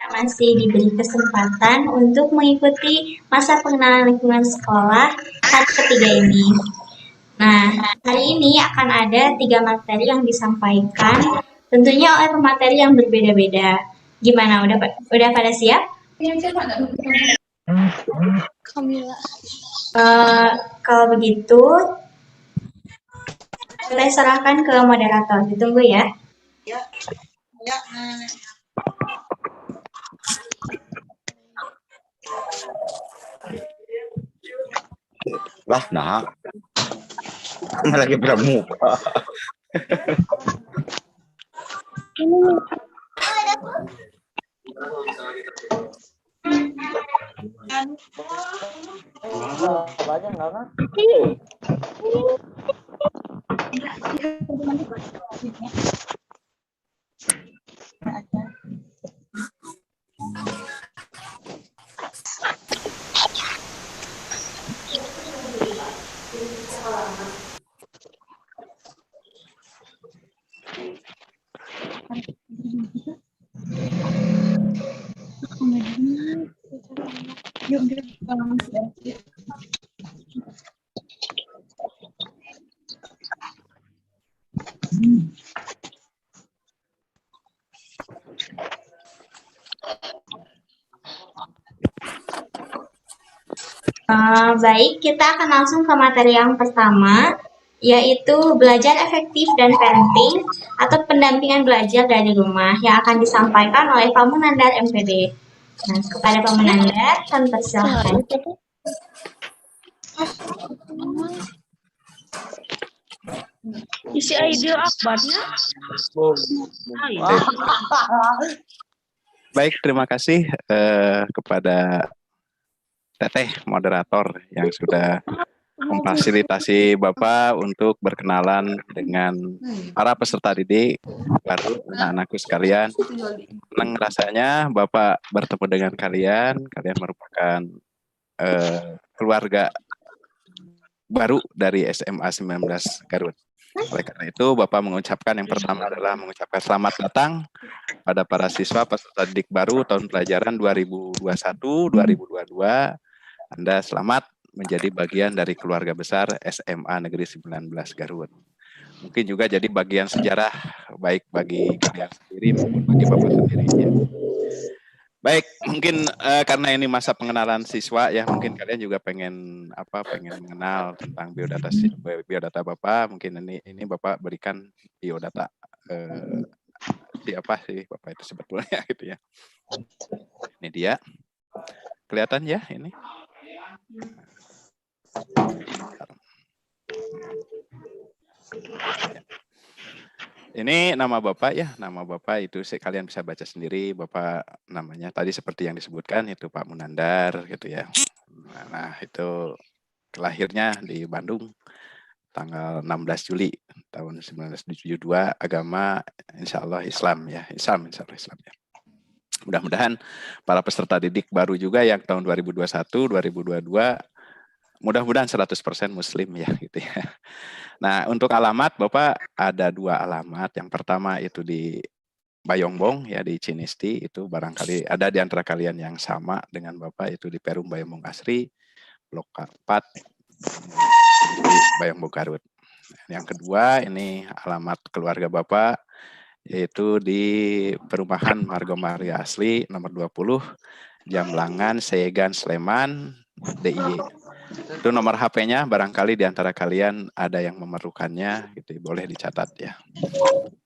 masih diberi kesempatan untuk mengikuti masa pengenalan lingkungan sekolah hari ketiga ini. Nah, hari ini akan ada 3 materi yang disampaikan, tentunya oleh pemateri yang berbeda-beda. Gimana, udah pada siap? Kamila. Kalau begitu, saya serahkan ke moderator. Ditunggu ya. Ya. Lah, nah. Lagi pramuka. Baik, kita akan langsung ke materi yang pertama, yaitu belajar efektif dan parenting atau pendampingan belajar dari rumah yang akan disampaikan oleh Pak Munandar MPD. Nah, kepada Pak Munandar, kami persilahkan. Isi ide akbarnya. Baik, terima kasih kepada Teteh moderator yang sudah memfasilitasi Bapak untuk berkenalan dengan para peserta didik baru, anak-anakku sekalian. Senang rasanya Bapak bertemu dengan kalian merupakan keluarga baru dari SMA 19 Garut. Oleh karena itu, Bapak mengucapkan yang pertama adalah mengucapkan selamat datang pada para siswa peserta didik baru tahun pelajaran 2021-2022. Anda selamat menjadi bagian dari keluarga besar SMA Negeri 19 Garut. Mungkin juga jadi bagian sejarah baik bagi kalian sendiri maupun bagi Bapak sendiri. Ya. Baik, mungkin karena ini masa pengenalan siswa ya, mungkin kalian juga pengen mengenal tentang biodata Bapak. Mungkin ini Bapak berikan biodata siapa sih Bapak itu sebetulnya gitu ya. Ini dia. Kelihatan ya ini? Ini nama Bapak ya, nama Bapak itu kalian bisa baca sendiri. Bapak namanya tadi seperti yang disebutkan itu Pak Munandar gitu ya. Nah itu lahirnya di Bandung tanggal 16 Juli tahun 1972, agama insya Allah Islam ya, Islam insya Allah. Mudah-mudahan para peserta didik baru juga yang tahun 2021-2022 mudah-mudahan 100% Muslim ya gitu ya. Nah untuk alamat Bapak ada 2 alamat. Yang pertama itu di Bayongbong ya di Cinisti, itu barangkali ada di antara kalian yang sama dengan Bapak, itu di Perum Bayongbong Asri, Blok 4 di Bayongbong Garut. Yang kedua ini alamat keluarga Bapak yaitu di Perumahan Margo Maria Asli nomor 20 Jamlangan Seyegan Sleman DIY. Itu nomor HP-nya, barangkali di antara kalian ada yang memerlukannya, gitu, boleh dicatat ya.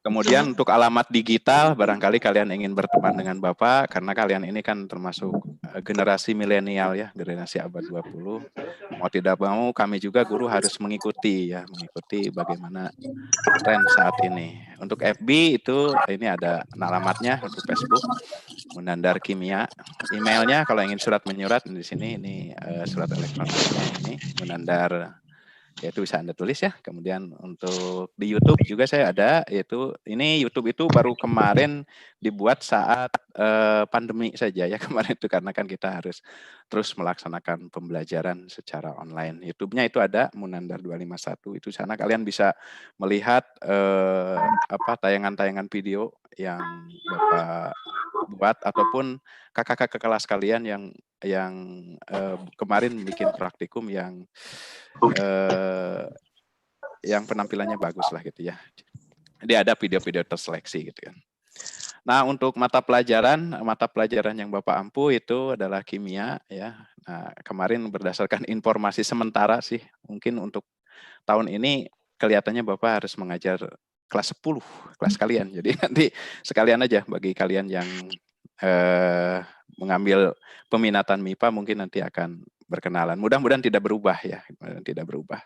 Kemudian untuk alamat digital, barangkali kalian ingin berteman dengan Bapak, karena kalian ini kan termasuk generasi milenial ya, generasi abad 20. Mau tidak mau, kami juga guru harus mengikuti bagaimana tren saat ini. Untuk FB itu, ini ada alamatnya, untuk Facebook, Munandar Kimia. Emailnya kalau ingin surat menyurat di sini, ini surat elektroniknya ini Munandar, yaitu bisa Anda tulis ya. Kemudian untuk di YouTube juga saya ada, yaitu ini YouTube itu baru kemarin dibuat saat pandemi saja ya kemarin itu, karena kan kita harus terus melaksanakan pembelajaran secara online. YouTube-nya itu ada Munandar 251, itu sana kalian bisa melihat tayangan-tayangan video yang Bapak buat ataupun kakak-kakak kelas kalian yang kemarin bikin praktikum yang penampilannya bagus lah gitu ya. Jadi ada video-video terseleksi gitu kan. Nah, untuk mata pelajaran yang Bapak ampu itu adalah kimia ya. Nah, kemarin berdasarkan informasi sementara sih, mungkin untuk tahun ini kelihatannya Bapak harus mengajar kelas 10, kelas kalian. Jadi nanti sekalian aja bagi kalian yang mengambil peminatan MIPA mungkin nanti akan berkenalan. Mudah-mudahan tidak berubah ya, tidak berubah.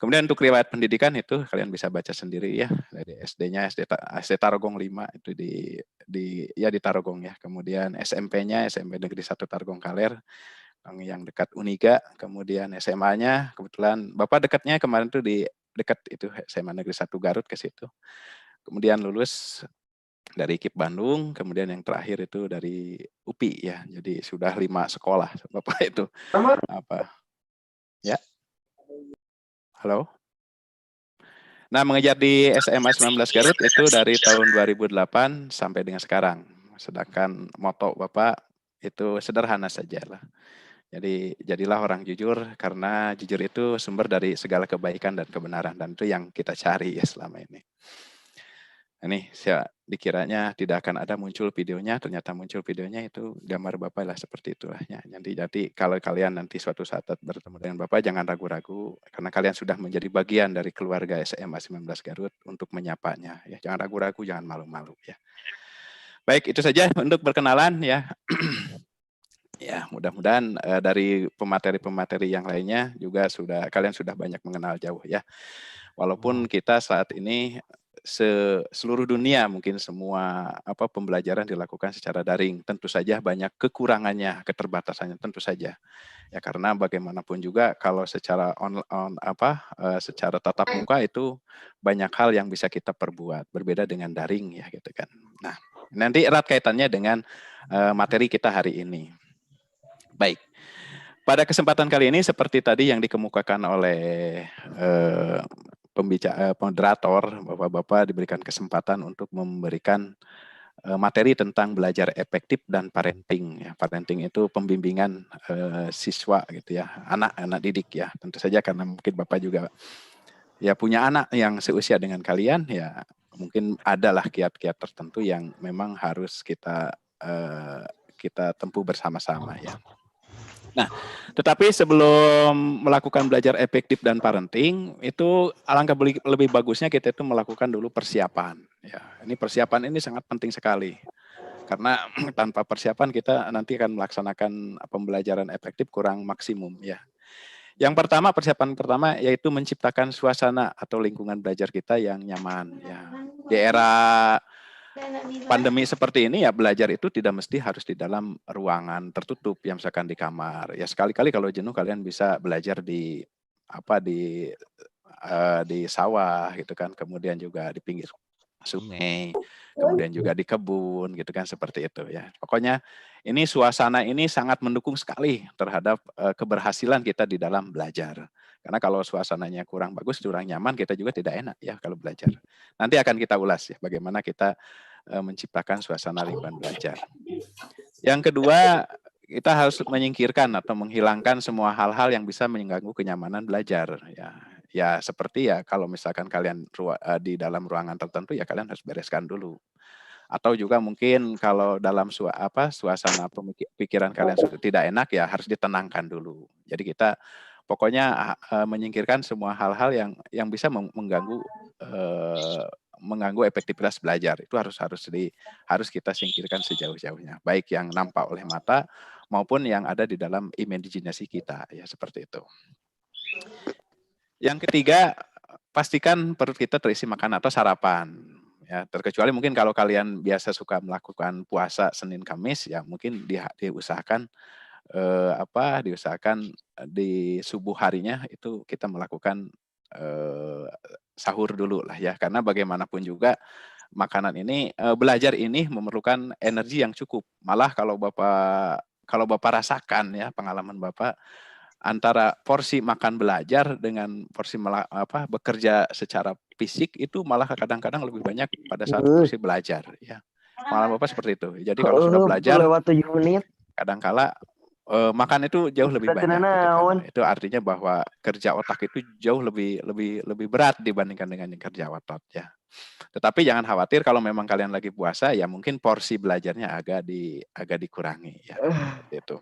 Kemudian untuk riwayat pendidikan itu kalian bisa baca sendiri ya, dari SD-nya SD Tarogong 5 itu di Tarogong ya. Kemudian SMP-nya SMP Negeri 1 Tarogong Kaler yang dekat Uniga. Kemudian SMA-nya kebetulan Bapak dekatnya kemarin tuh di dekat itu SMA Negeri 1 Garut ke situ. Kemudian lulus dari KIP Bandung, kemudian yang terakhir itu dari UPI ya. Jadi sudah 5 sekolah Bapak itu. Apa? Ya. Halo. Nah, mengajar di SMA 19 Garut itu dari tahun 2008 sampai dengan sekarang. Sedangkan moto Bapak itu sederhana saja lah. Jadi jadilah orang jujur karena jujur itu sumber dari segala kebaikan dan kebenaran dan itu yang kita cari ya selama ini. Ini saya dikiranya tidak akan ada muncul videonya, ternyata muncul videonya itu gambar Bapak lah seperti itulah ya. Jadi kalau kalian nanti suatu saat bertemu dengan Bapak jangan ragu-ragu karena kalian sudah menjadi bagian dari keluarga SMA 19 Garut untuk menyapanya ya. Jangan ragu-ragu, jangan malu-malu ya. Baik, itu saja untuk perkenalan ya. Ya, mudah-mudahan dari pemateri-pemateri yang lainnya juga kalian sudah banyak mengenal jauh ya. Walaupun kita saat ini seluruh dunia mungkin semua pembelajaran dilakukan secara daring, tentu saja banyak kekurangannya, keterbatasannya tentu saja. Ya karena bagaimanapun juga kalau secara secara tatap muka itu banyak hal yang bisa kita perbuat, berbeda dengan daring ya gitu kan. Nah, nanti erat kaitannya dengan materi kita hari ini. Baik. Pada kesempatan kali ini seperti tadi yang dikemukakan oleh moderator, Bapak-Bapak diberikan kesempatan untuk memberikan materi tentang belajar efektif dan parenting. Ya, parenting itu pembimbingan siswa gitu ya, anak-anak didik ya. Tentu saja karena mungkin Bapak juga ya punya anak yang seusia dengan kalian, ya mungkin adalah kiat-kiat tertentu yang memang harus kita tempuh bersama-sama ya. Nah, tetapi sebelum melakukan belajar efektif dan parenting, itu alangkah lebih bagusnya kita itu melakukan dulu persiapan. Ya, ini persiapan ini sangat penting sekali. Karena tanpa persiapan kita nanti akan melaksanakan pembelajaran efektif kurang maksimum ya. Yang pertama, persiapan pertama yaitu menciptakan suasana atau lingkungan belajar kita yang nyaman ya. Di era pandemi seperti ini ya belajar itu tidak mesti harus di dalam ruangan tertutup yang misalkan di kamar. Ya sekali-kali kalau jenuh kalian bisa belajar di sawah gitu kan, kemudian juga di pinggir sungai, kemudian juga di kebun gitu kan seperti itu ya. Pokoknya ini suasana ini sangat mendukung sekali terhadap keberhasilan kita di dalam belajar. Karena kalau suasananya kurang bagus, kurang nyaman, kita juga tidak enak ya kalau belajar. Nanti akan kita ulas ya bagaimana kita menciptakan suasana lingkungan belajar. Yang kedua, kita harus menyingkirkan atau menghilangkan semua hal-hal yang bisa mengganggu kenyamanan belajar ya. Ya seperti ya kalau misalkan kalian di dalam ruangan tertentu ya kalian harus bereskan dulu. Atau juga mungkin kalau dalam suasana pikiran kalian sudah tidak enak ya harus ditenangkan dulu. Jadi kita pokoknya menyingkirkan semua hal-hal yang bisa mengganggu efektivitas belajar. Itu harus kita singkirkan sejauh-jauhnya. Baik yang nampak oleh mata maupun yang ada di dalam imajinasi kita ya seperti itu. Yang ketiga, pastikan perut kita terisi makan atau sarapan. Ya, terkecuali mungkin kalau kalian biasa suka melakukan puasa Senin Kamis ya mungkin diusahakan di subuh harinya itu kita melakukan sahur dulu lah ya, karena bagaimanapun juga makanan ini belajar ini memerlukan energi yang cukup. Malah kalau Bapak rasakan ya pengalaman Bapak antara porsi makan belajar dengan porsi bekerja secara fisik itu malah kadang-kadang lebih banyak pada saat porsi belajar ya. Pengalaman Bapak seperti itu. Jadi kalau sudah belajar, lewat 7 menit. kadangkala makan itu jauh lebih Berarti banyak. Gitu kan. naon? Itu artinya bahwa kerja otak itu jauh lebih berat dibandingkan dengan kerja otot ya. Tetapi jangan khawatir kalau memang kalian lagi puasa, ya mungkin porsi belajarnya agak dikurangi ya. Seperti itu.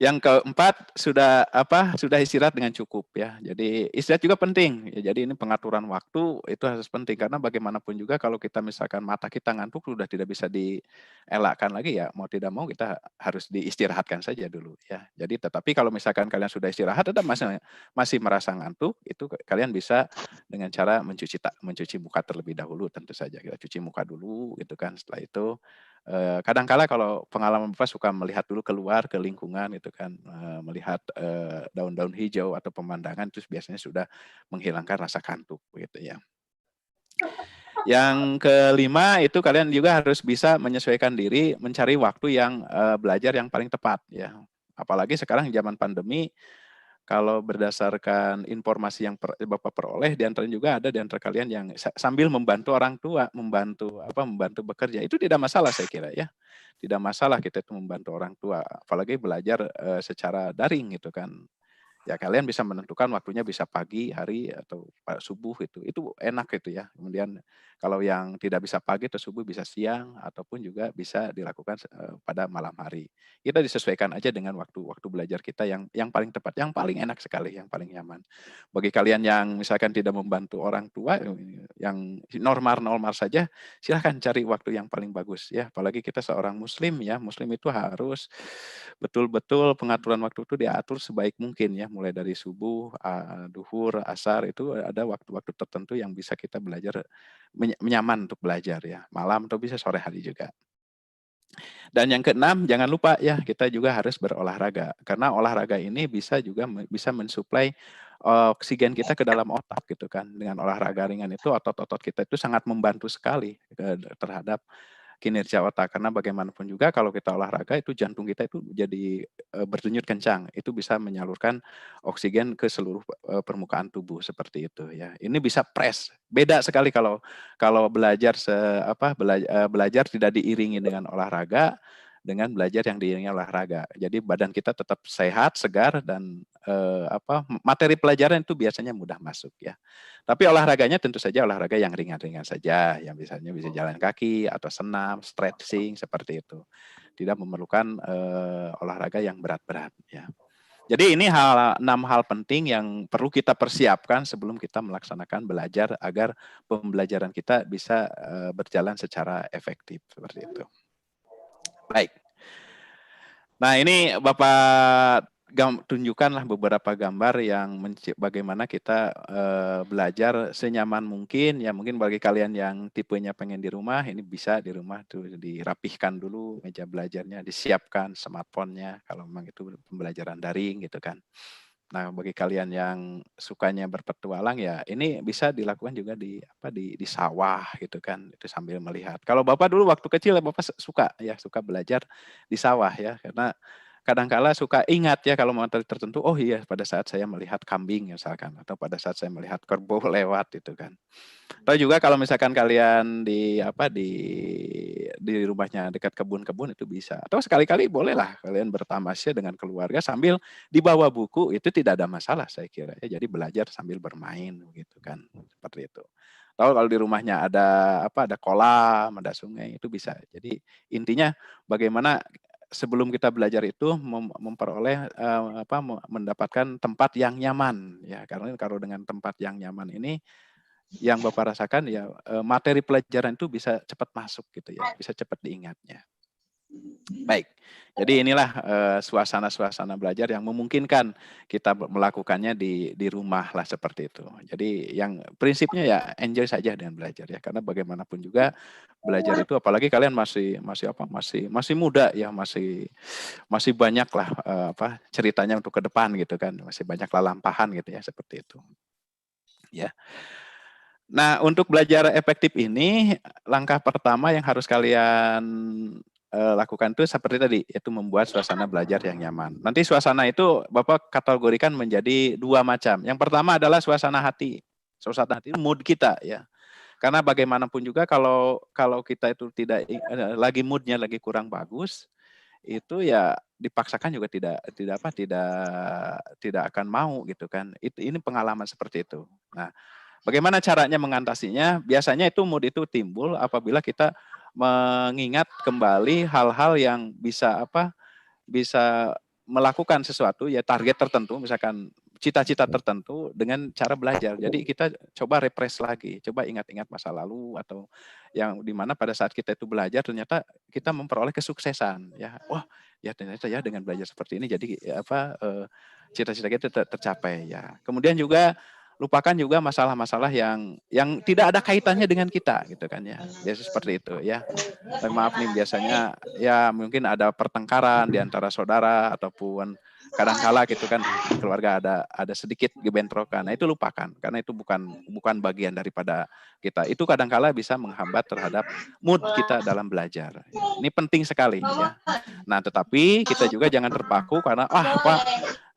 Yang keempat, sudah istirahat dengan cukup ya. Jadi istirahat juga penting. Ya, jadi ini pengaturan waktu itu harus penting karena bagaimanapun juga kalau kita misalkan mata kita ngantuk sudah tidak bisa dielakkan lagi ya, mau tidak mau kita harus diistirahatkan saja dulu ya. Jadi tetapi kalau misalkan kalian sudah istirahat tetap masih merasa ngantuk, itu kalian bisa dengan cara mencuci muka terlebih dahulu tentu saja. Kita cuci muka dulu gitu kan. Setelah itu kadangkala kalau pengalaman Bapak suka melihat dulu keluar ke lingkungan itu kan, melihat daun-daun hijau atau pemandangan itu biasanya sudah menghilangkan rasa kantuk gitu ya. Yang kelima itu kalian juga harus bisa menyesuaikan diri mencari waktu yang belajar yang paling tepat ya. Apalagi sekarang zaman pandemi, kalau berdasarkan informasi yang Bapak peroleh, di antaranya juga ada di antara kalian yang sambil membantu orang tua, membantu bekerja, itu tidak masalah saya kira ya. Tidak masalah kita itu membantu orang tua, apalagi belajar secara daring gitu kan. Ya kalian bisa menentukan waktunya bisa pagi hari atau subuh itu enak gitu ya. Kemudian kalau yang tidak bisa pagi atau subuh bisa siang ataupun juga bisa dilakukan pada malam hari. Kita disesuaikan aja dengan waktu belajar kita yang paling tepat, yang paling enak sekali, yang paling nyaman. Bagi kalian yang misalkan tidak membantu orang tua, yang normal saja, silahkan cari waktu yang paling bagus ya. Apalagi kita seorang muslim ya, muslim itu harus betul-betul pengaturan waktu itu diatur sebaik mungkin ya, mulai dari subuh, duhur, asar, itu ada waktu-waktu tertentu yang bisa kita belajar nyaman untuk belajar ya, malam atau bisa sore hari juga. Dan yang keenam, jangan lupa ya kita juga harus berolahraga karena olahraga ini bisa mensuplai oksigen kita ke dalam otak gitu kan. Dengan olahraga ringan itu otot-otot kita itu sangat membantu sekali terhadap kinerja otak karena bagaimanapun juga kalau kita olahraga itu jantung kita itu jadi berdenyut kencang, itu bisa menyalurkan oksigen ke seluruh permukaan tubuh seperti itu ya. Ini bisa press. Beda sekali kalau belajar belajar tidak diiringi dengan olahraga dengan belajar yang diiringi olahraga. Jadi badan kita tetap sehat, segar dan materi pelajaran itu biasanya mudah masuk ya. Tapi olahraganya tentu saja olahraga yang ringan-ringan saja, yang bisa jalan kaki atau senam, stretching seperti itu. Tidak memerlukan olahraga yang berat-berat ya. Jadi ini 6 hal penting yang perlu kita persiapkan sebelum kita melaksanakan belajar agar pembelajaran kita bisa berjalan secara efektif seperti itu. Baik. Nah, ini Bapak tunjukkanlah beberapa gambar yang bagaimana kita belajar senyaman mungkin ya. Mungkin bagi kalian yang tipenya pengen di rumah, ini bisa di rumah tuh dirapihkan dulu meja belajarnya, disiapkan smartphone-nya kalau memang itu pembelajaran daring gitu kan. Nah, bagi kalian yang sukanya berpetualang ya, ini bisa dilakukan juga di sawah gitu kan, itu sambil melihat. Kalau Bapak dulu waktu kecil Bapak suka belajar di sawah ya, karena kadangkala suka ingat ya kalau materi tertentu, oh iya pada saat saya melihat kambing misalkan, atau pada saat saya melihat kerbau lewat gitu kan. Atau juga kalau misalkan kalian di rumahnya dekat kebun-kebun itu bisa. Atau sekali-kali bolehlah kalian bertamasya dengan keluarga sambil dibawa buku, itu tidak ada masalah saya kira ya. Jadi belajar sambil bermain gitu kan. Seperti itu. Atau kalau di rumahnya ada kolam, ada sungai, itu bisa. Jadi intinya bagaimana sebelum kita belajar itu memperoleh mendapatkan tempat yang nyaman ya. Karena kalau dengan tempat yang nyaman ini yang Bapak rasakan ya materi pelajaran itu bisa cepat masuk gitu ya, bisa cepat diingatnya. Baik, jadi inilah suasana-suasana belajar yang memungkinkan kita melakukannya di rumah lah seperti itu. Jadi yang prinsipnya ya enjoy saja dengan belajar ya, karena bagaimanapun juga belajar itu apalagi kalian masih muda ya, masih banyak lah ceritanya untuk ke depan gitu kan, masih banyak lalampahan gitu ya seperti itu. Ya. Nah, untuk belajar efektif ini, langkah pertama yang harus kalian lakukan itu seperti tadi, yaitu membuat suasana belajar yang nyaman. Nanti suasana itu Bapak kategorikan menjadi 2 macam. Yang pertama adalah suasana hati. Suasana hati mood kita ya. Karena bagaimanapun juga kalau kalau kita itu tidak lagi moodnya lagi kurang bagus, itu ya dipaksakan juga tidak akan mau gitu kan. Ini pengalaman seperti itu. Nah, bagaimana caranya mengatasinya? Biasanya itu mood itu timbul apabila kita mengingat kembali hal-hal yang bisa melakukan sesuatu ya target tertentu, misalkan cita-cita tertentu dengan cara belajar. Jadi kita coba refresh lagi, coba ingat-ingat masa lalu atau yang dimana pada saat kita itu belajar ternyata kita memperoleh kesuksesan ya. Wah, ya ternyata ya dengan belajar seperti ini jadi cita-cita kita tercapai ya. Kemudian juga lupakan juga masalah-masalah yang tidak ada kaitannya dengan kita gitu kan ya. Biasa seperti itu ya. Maaf nih biasanya ya mungkin ada pertengkaran di antara saudara ataupun kadangkala gitu kan di keluarga ada sedikit gebentrokan. Nah, itu lupakan karena itu bukan bagian daripada kita. Itu kadangkala bisa menghambat terhadap mood kita dalam belajar. Ini penting sekali ya. Nah, tetapi kita juga jangan terpaku karena Pak,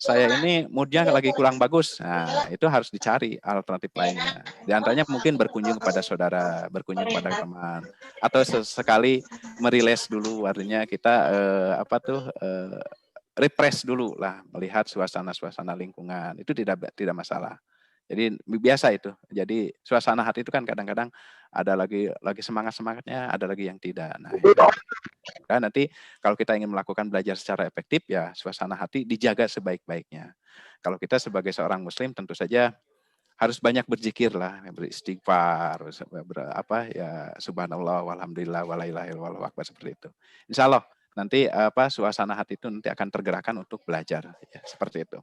saya ini moodnya lagi kurang bagus. Nah, itu harus dicari alternatif lainnya. Di antaranya mungkin berkunjung kepada saudara, berkunjung kepada teman, atau sesekali meriles dulu. Artinya kita refresh dulu lah, melihat suasana-suasana lingkungan. Itu tidak masalah. Jadi biasa itu. Jadi suasana hati itu kan kadang-kadang ada lagi semangat-semangatnya, ada lagi yang tidak. Nah, itu. Kan nanti kalau kita ingin melakukan belajar secara efektif ya suasana hati dijaga sebaik-baiknya. Kalau kita sebagai seorang muslim tentu saja harus banyak berzikir lah, beristighfar, ya subhanallah walhamdulillah wala ilaha illallah wallahu akbar seperti itu. Insya Allah nanti suasana hati itu nanti akan tergerakkan untuk belajar ya, seperti itu.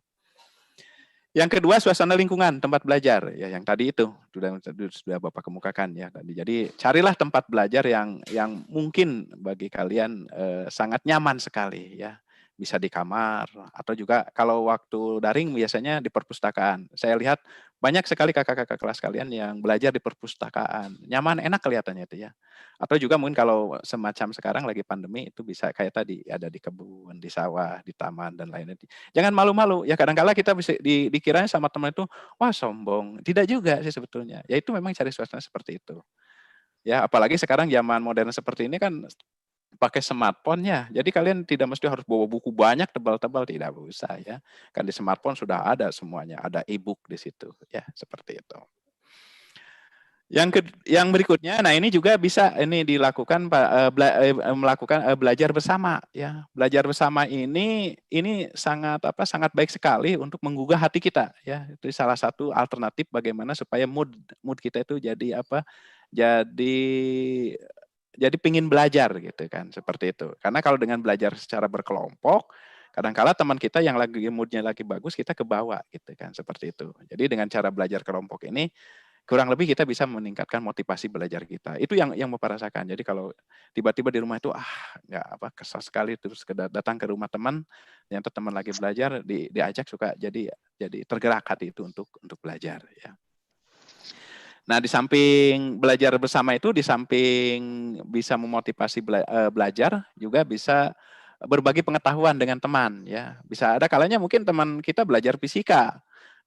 Yang kedua, suasana lingkungan tempat belajar ya, yang tadi itu sudah Bapak kemukakan ya tadi. Jadi carilah tempat belajar yang mungkin bagi kalian sangat nyaman sekali ya. Bisa di kamar atau juga kalau waktu daring biasanya di perpustakaan. Saya lihat banyak sekali kakak-kakak kelas kalian yang belajar di perpustakaan. Nyaman, enak kelihatannya itu ya. Atau juga mungkin kalau semacam sekarang lagi pandemi itu bisa kayak tadi ada di kebun, di sawah, di taman dan lainnya. Jangan malu-malu ya, kadang-kala kita bisa dikiranya sama teman itu wah sombong. Tidak juga sih sebetulnya. Ya itu memang cari suasana seperti itu. Ya apalagi sekarang zaman modern seperti ini kan pakai smartphone ya. Jadi kalian tidak mesti harus bawa buku banyak tebal-tebal, tidak usah ya. Kan di smartphone sudah ada semuanya, ada e-book di situ ya, seperti itu. Yang berikutnya, nah ini juga bisa ini dilakukan melakukan belajar bersama ya. Belajar bersama ini sangat sangat baik sekali untuk menggugah hati kita ya. Itu salah satu alternatif bagaimana supaya mood kita itu jadi pingin belajar gitu kan, seperti itu. Karena kalau dengan belajar secara berkelompok, kadang-kala teman kita yang lagi moodnya lagi bagus, kita kebawa gitu kan, seperti itu. Jadi dengan cara belajar kelompok ini, kurang lebih kita bisa meningkatkan motivasi belajar kita. Itu yang Bapak rasakan. Jadi kalau tiba-tiba di rumah itu nggak kesal sekali terus datang ke rumah teman, ternyata teman lagi belajar, diajak suka jadi tergerak hati itu untuk belajar ya. Nah, di samping belajar bersama itu, di samping bisa memotivasi belajar, juga bisa berbagi pengetahuan dengan teman ya. Bisa ada kalanya mungkin teman kita belajar fisika.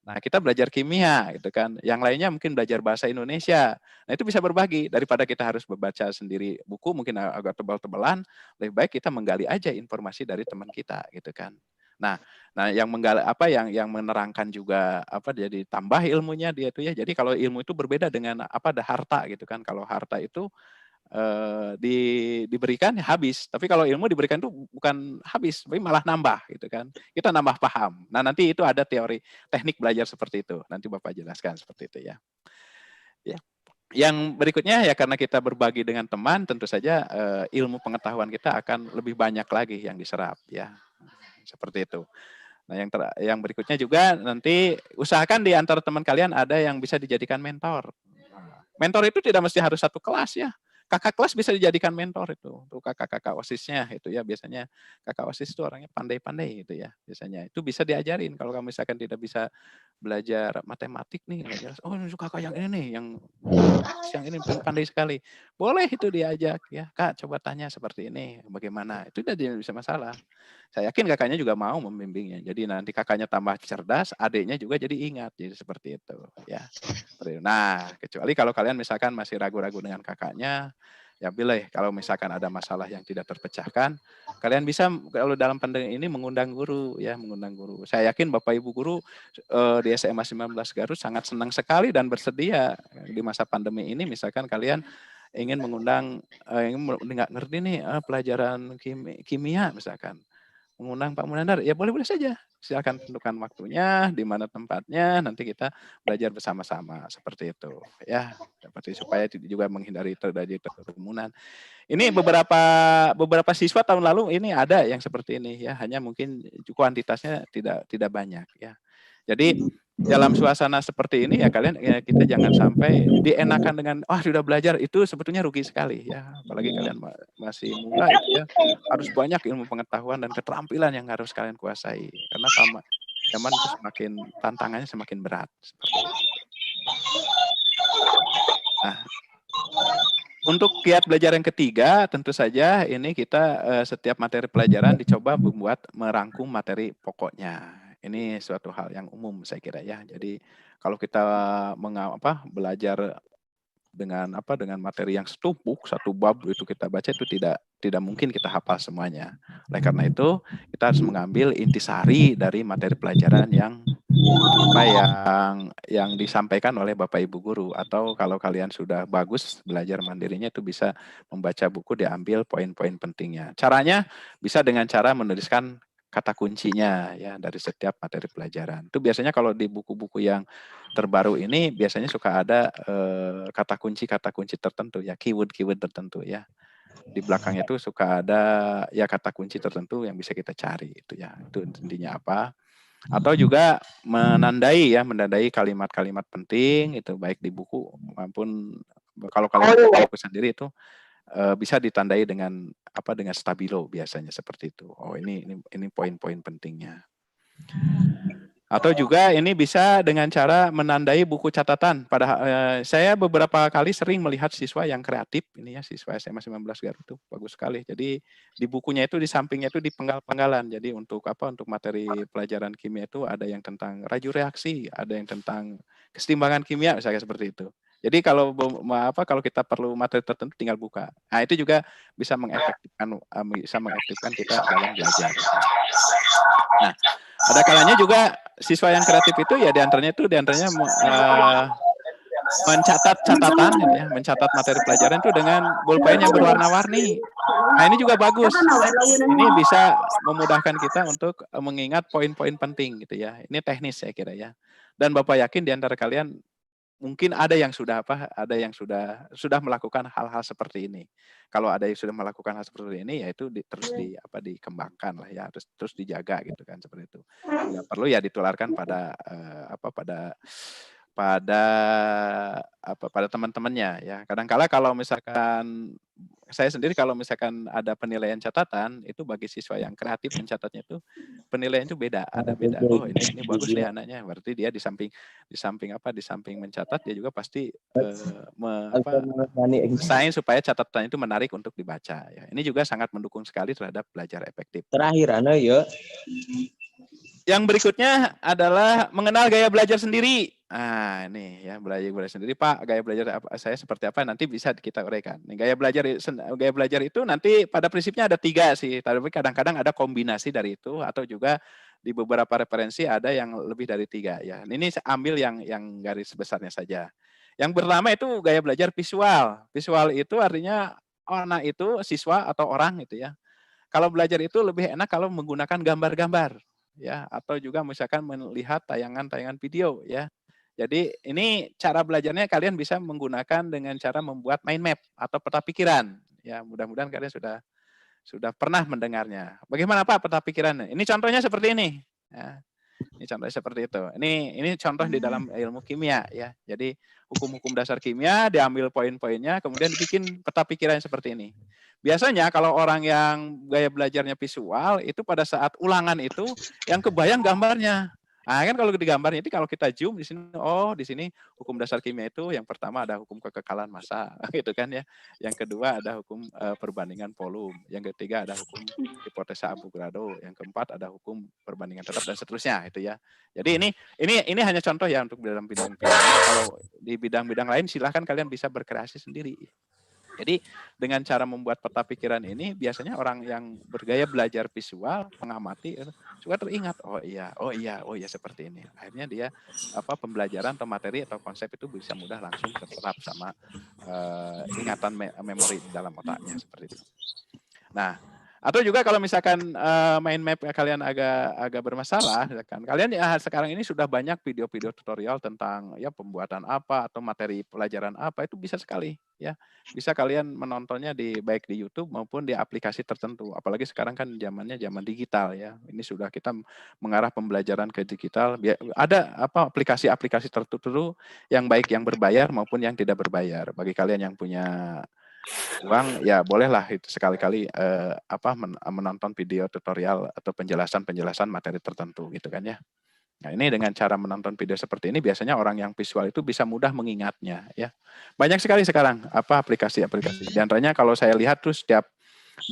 Nah, kita belajar kimia gitu kan. Yang lainnya mungkin belajar bahasa Indonesia. Nah, itu bisa berbagi daripada kita harus membaca sendiri buku mungkin agak tebal-tebalan, lebih baik kita menggali aja informasi dari teman kita gitu kan. Nah yang yang menerangkan juga jadi tambah ilmunya dia itu ya. Jadi kalau ilmu itu berbeda dengan ada harta gitu kan. Kalau harta itu diberikan habis, tapi kalau ilmu diberikan itu bukan habis, tapi malah nambah gitu kan. Kita nambah paham. Nah, nanti itu ada teori teknik belajar seperti itu. Nanti Bapak jelaskan seperti itu ya. Ya. Yang berikutnya ya karena kita berbagi dengan teman, tentu saja ilmu pengetahuan kita akan lebih banyak lagi yang diserap ya. Seperti itu. Nah, yang berikutnya juga nanti usahakan di antara teman kalian ada yang bisa dijadikan mentor. Mentor itu tidak mesti harus satu kelas ya. Kakak kelas bisa dijadikan mentor itu. Untuk kakak-kakak OSIS-nya itu ya, biasanya kakak OSIS itu orangnya pandai-pandai gitu ya. Biasanya itu bisa diajarin kalau kamu misalkan tidak bisa belajar matematik nih nggak jelas. Oh, ini kakak yang ini nih, yang ini pandai sekali. Boleh itu diajak ya, Kak, coba tanya seperti ini, bagaimana? Itu udah tidak bisa masalah. Saya yakin kakaknya juga mau membimbingnya. Jadi nanti kakaknya tambah cerdas, adiknya juga jadi ingat. Jadi seperti itu ya. Nah, kecuali kalau kalian misalkan masih ragu-ragu dengan kakaknya, ya boleh kalau misalkan ada masalah yang tidak terpecahkan, kalian bisa kalau dalam pandemi ini mengundang guru ya, mengundang guru. Saya yakin Bapak Ibu guru di SMA 19 Garut sangat senang sekali dan bersedia di masa pandemi ini misalkan kalian ingin mengundang ingin nggak ngerti nih pelajaran kimia misalkan mengundang Pak Munandar, ya boleh-boleh saja. Silakan tentukan waktunya, di mana tempatnya, nanti kita belajar bersama-sama seperti itu, ya. Seperti supaya juga menghindari terjadi kerumunan. Ini beberapa siswa tahun lalu ini ada yang seperti ini ya, hanya mungkin kuantitasnya tidak banyak ya. Jadi dalam suasana seperti ini ya kalian ya kita jangan sampai dienakan dengan sudah belajar itu sebetulnya rugi sekali ya. Apalagi kalian masih mulai ya harus banyak ilmu pengetahuan dan keterampilan yang harus kalian kuasai karena zaman itu semakin tantangannya semakin berat seperti itu. Nah, untuk kiat belajar yang ketiga, tentu saja ini kita setiap materi pelajaran dicoba membuat merangkum materi pokoknya. Ini suatu hal yang umum saya kira ya. Jadi kalau kita belajar dengan materi yang setumpuk, satu bab itu kita baca itu tidak mungkin kita hafal semuanya. Oleh karena itu, kita harus mengambil intisari dari materi pelajaran yang disampaikan oleh Bapak Ibu guru, atau kalau kalian sudah bagus belajar mandirinya itu bisa membaca buku, diambil poin-poin pentingnya. Caranya bisa dengan cara menuliskan kata kuncinya ya dari setiap materi pelajaran. Itu biasanya kalau di buku-buku yang terbaru ini biasanya suka ada kata kunci tertentu ya, keyword tertentu ya. Di belakangnya itu suka ada ya kata kunci tertentu yang bisa kita cari itu ya. Itu intinya apa? Atau juga menandai kalimat-kalimat penting itu baik di buku maupun kalau kalian buku sendiri itu bisa ditandai dengan stabilo biasanya seperti itu. Oh ini poin-poin pentingnya. Atau juga ini bisa dengan cara menandai buku catatan. Saya beberapa kali sering melihat siswa yang kreatif, ini ya siswa SMA 19 Garut itu bagus sekali. Jadi di bukunya itu di sampingnya itu di penggal-penggalan. Jadi untuk materi pelajaran kimia itu ada yang tentang raju reaksi, ada yang tentang kesetimbangan kimia misalnya seperti itu. Jadi kalau kita perlu materi tertentu tinggal buka. Nah, itu juga bisa mengefektifkan kita dalam belajar. Nah, ada kalanya juga siswa yang kreatif itu ya diantaranya mencatat catatan gitu ya, mencatat materi pelajaran itu dengan bolpen yang berwarna-warni. Nah, ini juga bagus. Ini bisa memudahkan kita untuk mengingat poin-poin penting gitu ya. Ini teknis saya kira ya. Dan Bapak yakin di antara kalian mungkin ada yang sudah melakukan hal-hal seperti ini. Kalau ada yang sudah melakukan hal seperti ini, ya itu terus dikembangkan lah ya, terus dijaga gitu kan seperti itu. Nggak perlu ya ditularkan pada teman-temannya ya. Kadang-kala kalau misalkan saya sendiri kalau misalkan ada penilaian catatan itu bagi siswa yang kreatif mencatatnya itu penilaian itu beda. Oh ini bagus nih anaknya. Berarti dia di samping mencatat dia juga pasti usahain supaya catatan itu menarik untuk dibaca ya. Ini juga sangat mendukung sekali terhadap belajar efektif. Terakhir Yang berikutnya adalah mengenal gaya belajar sendiri. Nah, ini ya belajar sendiri, Pak. Gaya belajar saya seperti apa nanti bisa kita uraikan. Nih, gaya belajar itu nanti pada prinsipnya ada 3 sih. Tapi kadang-kadang ada kombinasi dari itu atau juga di beberapa referensi ada yang lebih dari 3 ya. Ini saya ambil yang garis besarnya saja. Yang pertama itu gaya belajar visual. Visual itu artinya anak itu siswa atau orang gitu ya. Kalau belajar itu lebih enak kalau menggunakan gambar-gambar ya, atau juga misalkan melihat tayangan-tayangan video ya. Jadi ini cara belajarnya kalian bisa menggunakan dengan cara membuat mind map atau peta pikiran. Ya, mudah-mudahan kalian sudah pernah mendengarnya. Bagaimana Pak peta pikirannya? Ini contohnya seperti ini. Ya. Ini contohnya seperti itu. Ini contoh di dalam ilmu kimia ya. Jadi hukum-hukum dasar kimia diambil poin-poinnya, kemudian dibikin peta pikiran seperti ini. Biasanya kalau orang yang gaya belajarnya visual itu pada saat ulangan itu yang kebayang gambarnya. Ah, kan kalau di gambarnya itu kalau kita zoom di sini, oh di sini hukum dasar kimia itu yang pertama ada hukum kekekalan massa, gitu kan ya. Yang kedua ada hukum perbandingan volume, yang ketiga ada hukum hipotesa Avogadro, yang keempat ada hukum perbandingan tetap dan seterusnya itu ya. Jadi ini hanya contoh ya untuk dalam bidang kimia. Kalau di bidang-bidang lain silahkan kalian bisa berkreasi sendiri. Jadi dengan cara membuat peta pikiran ini biasanya orang yang bergaya belajar visual, mengamati, suka teringat, oh iya seperti ini. Akhirnya dia pembelajaran atau materi atau konsep itu bisa mudah langsung terserap sama ingatan memori di dalam otaknya seperti itu. Nah, atau juga kalau misalkan main map kalian agak bermasalah, kan kalian ya sekarang ini sudah banyak video-video tutorial tentang ya pembuatan apa atau materi pelajaran apa itu bisa sekali ya. Bisa kalian menontonnya baik di YouTube maupun di aplikasi tertentu. Apalagi sekarang kan zamannya zaman digital ya. Ini sudah kita mengarah pembelajaran ke digital. Ada aplikasi-aplikasi tertentu yang baik yang berbayar maupun yang tidak berbayar. Bagi kalian yang punya uang ya bolehlah itu sekali-kali menonton video tutorial atau penjelasan materi tertentu gitu kan ya. Nah, ini dengan cara menonton video seperti ini biasanya orang yang visual itu bisa mudah mengingatnya ya. Banyak sekali sekarang aplikasi-aplikasi. Di antaranya kalau saya lihat tuh setiap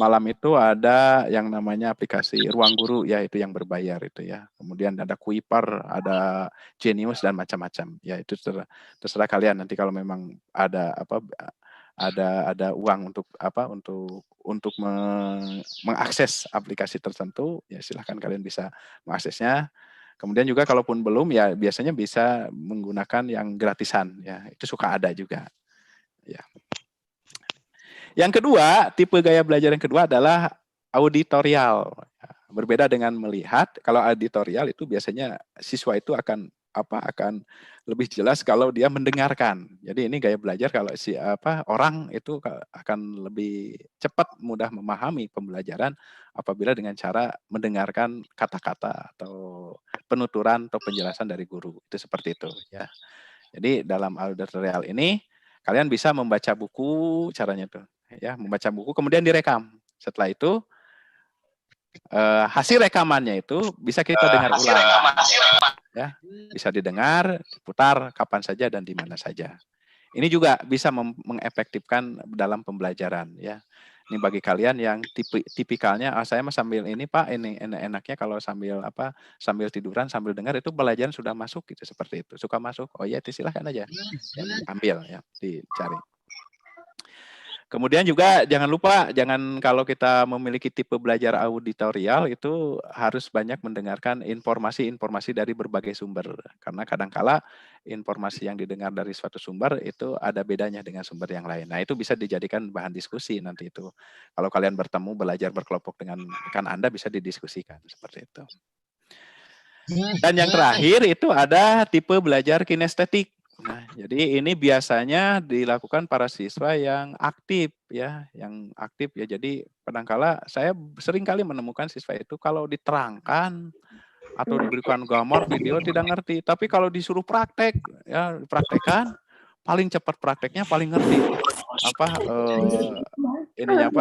malam itu ada yang namanya aplikasi Ruang Guru ya, itu yang berbayar itu ya. Kemudian ada Kuiper, ada Genius dan macam-macam. Ya itu terserah kalian nanti kalau memang ada uang untuk mengakses aplikasi tertentu ya silahkan kalian bisa mengaksesnya. Kemudian juga kalaupun belum ya biasanya bisa menggunakan yang gratisan ya, itu suka ada juga ya. Yang kedua, tipe gaya belajar yang kedua adalah auditorial. Berbeda dengan melihat, kalau auditorial itu biasanya siswa itu akan lebih jelas kalau dia mendengarkan. Jadi ini gaya belajar kalau orang itu akan lebih cepat mudah memahami pembelajaran apabila dengan cara mendengarkan kata-kata atau penuturan atau penjelasan dari guru. Itu seperti itu ya. Jadi dalam auditorial ini kalian bisa membaca buku, caranya tuh ya, membaca buku kemudian direkam. Setelah itu hasil rekamannya itu bisa kita dengar ulang. Ya, bisa didengar, diputar kapan saja dan di mana saja. Ini juga bisa mengefektifkan dalam pembelajaran ya. Ini bagi kalian yang tipikalnya saya mah sambil ini Pak, ini enaknya kalau sambil tiduran sambil dengar itu pelajaran sudah masuk gitu seperti itu. Suka masuk. Oh iya, itu silahkan aja. Ya, diambil ya, dicari. Kemudian juga jangan lupa, kalau kita memiliki tipe belajar auditorial itu harus banyak mendengarkan informasi-informasi dari berbagai sumber. Karena kadangkala informasi yang didengar dari suatu sumber itu ada bedanya dengan sumber yang lain. Nah itu bisa dijadikan bahan diskusi nanti itu. Kalau kalian bertemu belajar berkelompok dengan rekan Anda bisa didiskusikan seperti itu. Dan yang terakhir itu ada tipe belajar kinestetik. Nah, jadi ini biasanya dilakukan para siswa yang aktif ya, Jadi kadangkala saya sering kali menemukan siswa itu kalau diterangkan atau diberikan gambar, video tidak ngerti. Tapi kalau disuruh praktek, ya dipraktekkan, paling cepat prakteknya, paling ngerti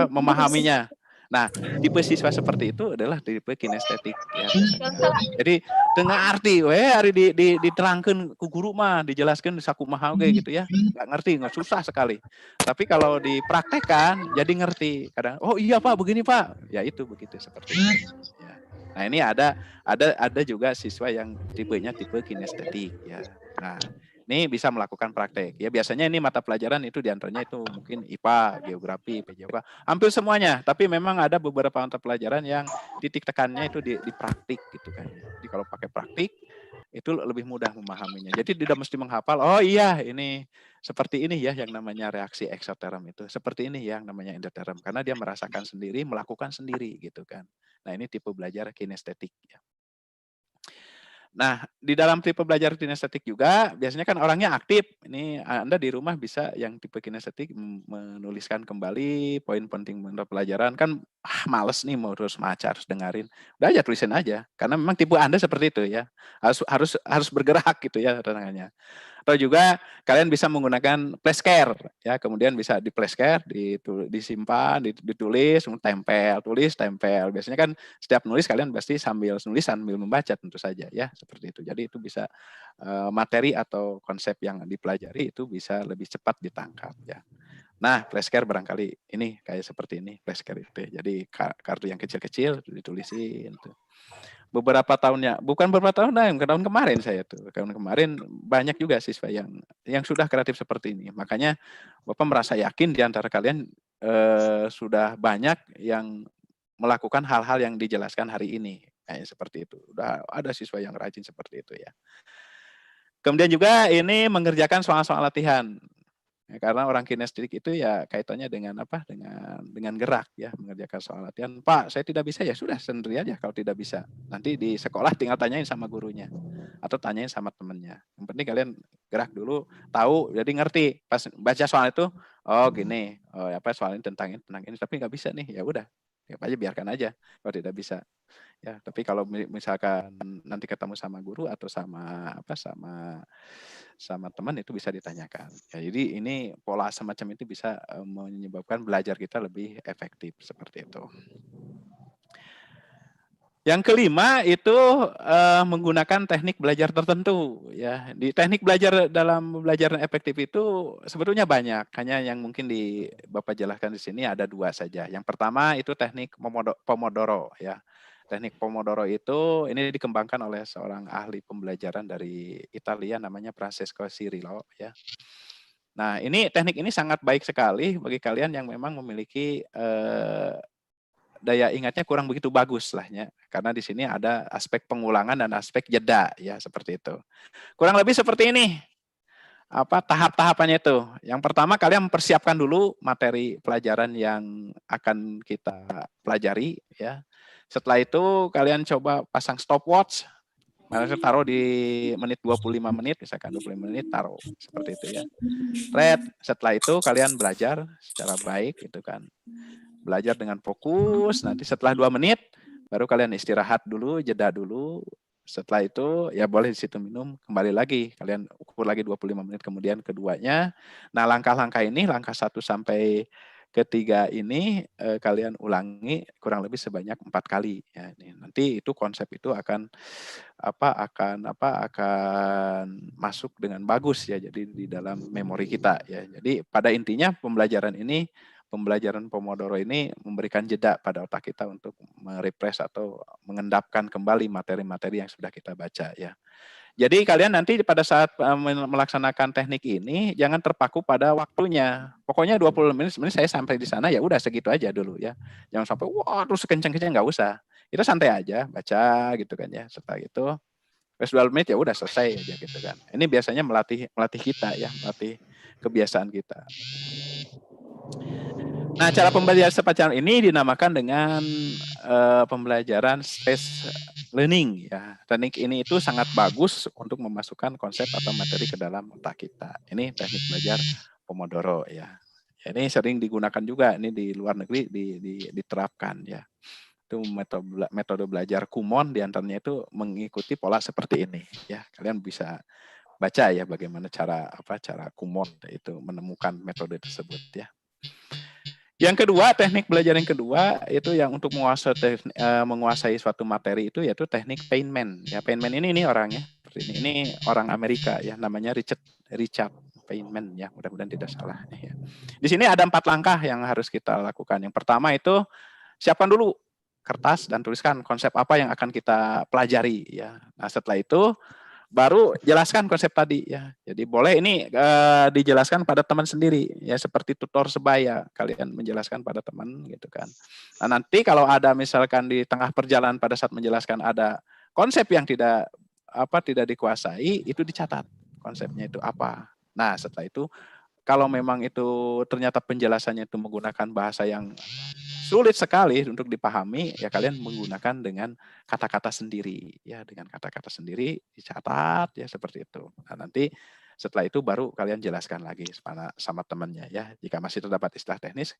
memahaminya. Nah, tipe siswa seperti itu adalah tipe kinestetik ya biasanya. Jadi tengah arti hari diterangkan ku guru mah dijelaskan saku mahal kayak gitu ya. Nggak ngerti, nggak susah sekali. Tapi kalau dipraktekkan jadi ngerti. Kadang oh iya Pak, begini Pak. Ya itu begitu seperti itu. Ya. Nah, ini ada juga siswa yang tipenya tipe kinestetik ya. Nah, ini bisa melakukan praktek. Ya biasanya ini mata pelajaran itu diantaranya itu mungkin IPA, geografi, PJOK, hampir semuanya. Tapi memang ada beberapa mata pelajaran yang titik tekannya itu di praktik gitu kan. Jadi kalau pakai praktik itu lebih mudah memahaminya. Jadi tidak mesti menghafal. Oh iya ini seperti ini ya yang namanya reaksi eksoterm itu. Seperti ini yang namanya endoterm. Karena dia merasakan sendiri, melakukan sendiri gitu kan. Nah ini tipe belajar kinestetik ya. Nah, di dalam tipe belajar kinestetik juga, biasanya kan orangnya aktif. Ini Anda di rumah bisa yang tipe kinestetik menuliskan kembali poin penting pelajaran. Kan males nih mau terus baca, harus dengerin. Udah aja tulisin aja, karena memang tipe Anda seperti itu ya. Harus bergerak gitu ya tangannya. Atau juga kalian bisa menggunakan flashcare ya, kemudian bisa di flashcare, disimpan, ditulis, tempel, tulis, tempel. Biasanya kan setiap nulis kalian pasti sambil nulis sambil membaca tentu saja ya, seperti itu. Jadi itu bisa materi atau konsep yang dipelajari itu bisa lebih cepat ditangkap ya. Nah, flashcare barangkali ini kayak seperti ini flashcare itu. Jadi kartu yang kecil-kecil ditulisin tuh. Beberapa tahunnya, bukan beberapa tahun lah, tahun kemarin saya tuh. Tahun kemarin banyak juga siswa yang sudah kreatif seperti ini. Makanya Bapak merasa yakin di antara kalian sudah banyak yang melakukan hal-hal yang dijelaskan hari ini. Kayak seperti itu. Udah ada siswa yang rajin seperti itu ya. Kemudian juga ini mengerjakan soal-soal latihan. Ya, karena orang kinestetik itu ya kaitannya dengan apa? Dengan gerak ya, mengerjakan soal latihan. Pak, saya tidak bisa, ya sudah sendiri aja kalau tidak bisa. Nanti di sekolah tinggal tanyain sama gurunya atau tanyain sama temennya. Yang penting kalian gerak dulu, tahu, jadi ngerti. Pas baca soal itu, oh gini, oh apa soal ini tentang ini, tapi nggak bisa nih, ya udah, ya aja biarkan aja kalau tidak bisa. Ya, tapi kalau misalkan nanti ketemu sama guru atau sama apa sama teman itu bisa ditanyakan. Ya, jadi ini pola semacam itu bisa menyebabkan belajar kita lebih efektif seperti itu. Yang kelima itu menggunakan teknik belajar tertentu ya. Di teknik belajar dalam belajar yang efektif itu sebetulnya banyak. Hanya yang mungkin Bapak jelaskan di sini ada 2 saja. Yang pertama itu teknik Pomodoro ya. Teknik Pomodoro itu ini dikembangkan oleh seorang ahli pembelajaran dari Italia namanya Francesco Cirillo ya. Nah, teknik ini sangat baik sekali bagi kalian yang memang memiliki daya ingatnya kurang begitu bagus lahnya, karena di sini ada aspek pengulangan dan aspek jeda ya, seperti itu. Kurang lebih seperti ini. Apa tahap-tahapannya itu? Yang pertama kalian mempersiapkan dulu materi pelajaran yang akan kita pelajari ya. Setelah itu kalian coba pasang stopwatch. Maka taruh di menit 25 menit, misalkan 25 menit taruh seperti itu ya. Setelah itu kalian belajar secara baik gitu kan. Belajar dengan fokus, nanti setelah 2 menit baru kalian istirahat dulu, jeda dulu. Setelah itu ya boleh di situ minum, kembali lagi kalian ukur lagi 25 menit kemudian keduanya. Nah, langkah-langkah ini, langkah 1 sampai ketiga ini kalian ulangi kurang lebih sebanyak 4 kali ya. Nanti itu konsep itu akan masuk dengan bagus ya, jadi di dalam memori kita ya. Jadi pada intinya pembelajaran Pomodoro ini memberikan jeda pada otak kita untuk merefresh atau mengendapkan kembali materi-materi yang sudah kita baca ya. Jadi kalian nanti pada saat melaksanakan teknik ini jangan terpaku pada waktunya. Pokoknya 20 menit sebenarnya saya sampai di sana ya udah segitu aja dulu ya. Jangan sampai wah terus kenceng-kenceng, nggak usah. Itu santai aja baca gitu kan ya. Setelah itu 12 menit ya udah selesai aja gitu kan. Ini biasanya melatih kita ya, melatih kebiasaan kita. Nah, cara pembelajaran semacam ini dinamakan dengan pembelajaran stress learning ya. Teknik ini itu sangat bagus untuk memasukkan konsep atau materi ke dalam otak kita. Ini teknik belajar Pomodoro ya. Ini sering digunakan juga ini di luar negeri diterapkan ya. Itu metode belajar Kumon diantaranya itu mengikuti pola seperti ini ya. Kalian bisa baca ya bagaimana cara Kumon itu menemukan metode tersebut ya. Yang kedua, teknik belajar yang kedua itu yang untuk menguasai suatu materi itu yaitu teknik Feynman. Ya, Feynman ini orangnya seperti ini orang Amerika ya, namanya Richard Feynman ya, mudah-mudahan tidak salah ya. Di sini ada 4 langkah yang harus kita lakukan. Yang pertama itu siapkan dulu kertas dan tuliskan konsep apa yang akan kita pelajari ya. Nah, setelah itu baru jelaskan konsep tadi ya. Jadi boleh ini dijelaskan pada teman sendiri ya, seperti tutor sebaya kalian menjelaskan pada teman gitu kan. Nah, nanti kalau ada misalkan di tengah perjalanan pada saat menjelaskan ada konsep yang tidak dikuasai, itu dicatat konsepnya itu apa. Nah, setelah itu kalau memang itu ternyata penjelasannya itu menggunakan bahasa yang sulit sekali untuk dipahami, ya kalian menggunakan dengan kata-kata sendiri ya, dengan kata-kata sendiri dicatat ya seperti itu. Nah, nanti setelah itu baru kalian jelaskan lagi sama temannya ya. Jika masih terdapat istilah teknis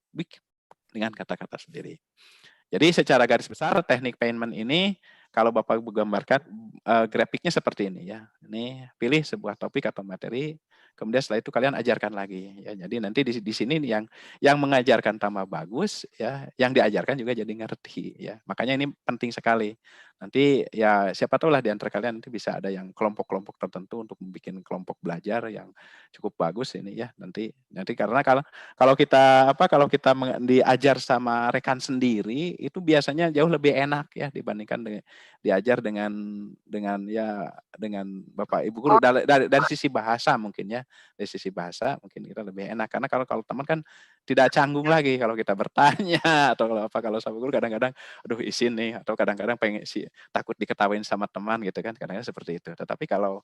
dengan kata-kata sendiri. Jadi secara garis besar teknik payment ini kalau Bapak gambarkan grafiknya seperti ini ya. Ini pilih sebuah topik atau materi, kemudian setelah itu kalian ajarkan lagi ya. Jadi nanti di sini yang mengajarkan tambah bagus ya, yang diajarkan juga jadi ngerti ya. Makanya ini penting sekali. Nanti ya siapa tahu lah di antara kalian nanti bisa ada yang kelompok-kelompok tertentu untuk membuat kelompok belajar yang cukup bagus ini ya. Nanti karena kalau kita diajar sama rekan sendiri itu biasanya jauh lebih enak ya dibandingkan diajar dengan Bapak Ibu guru dari sisi bahasa mungkin ya. Dari sisi bahasa mungkin kita lebih enak karena kalau teman kan tidak canggung lagi kalau kita bertanya atau kalau sama guru kadang-kadang aduh izin nih atau kadang-kadang pengen sih takut diketawain sama teman gitu kan kadang-kadang seperti itu. Tetapi kalau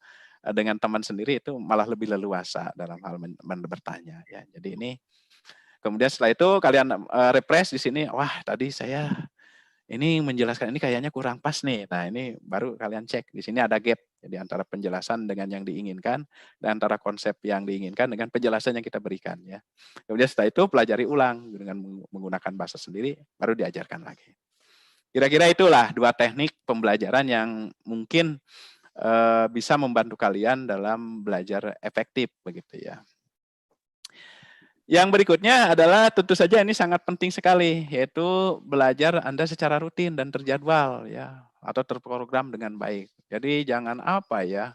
dengan teman sendiri itu malah lebih leluasa dalam hal bertanya ya. Jadi ini kemudian setelah itu kalian refresh di sini, wah tadi saya ini menjelaskan ini kayaknya kurang pas nih. Nah, ini baru kalian cek. Di sini ada gap di antara penjelasan dengan yang diinginkan dan antara konsep yang diinginkan dengan penjelasan yang kita berikan ya. Kemudian setelah itu pelajari ulang dengan menggunakan bahasa sendiri baru diajarkan lagi. Kira-kira itulah dua teknik pembelajaran yang mungkin bisa membantu kalian dalam belajar efektif begitu ya. Yang berikutnya adalah tentu saja ini sangat penting sekali, yaitu belajar Anda secara rutin dan terjadwal ya, atau terprogram dengan baik. Jadi jangan apa ya,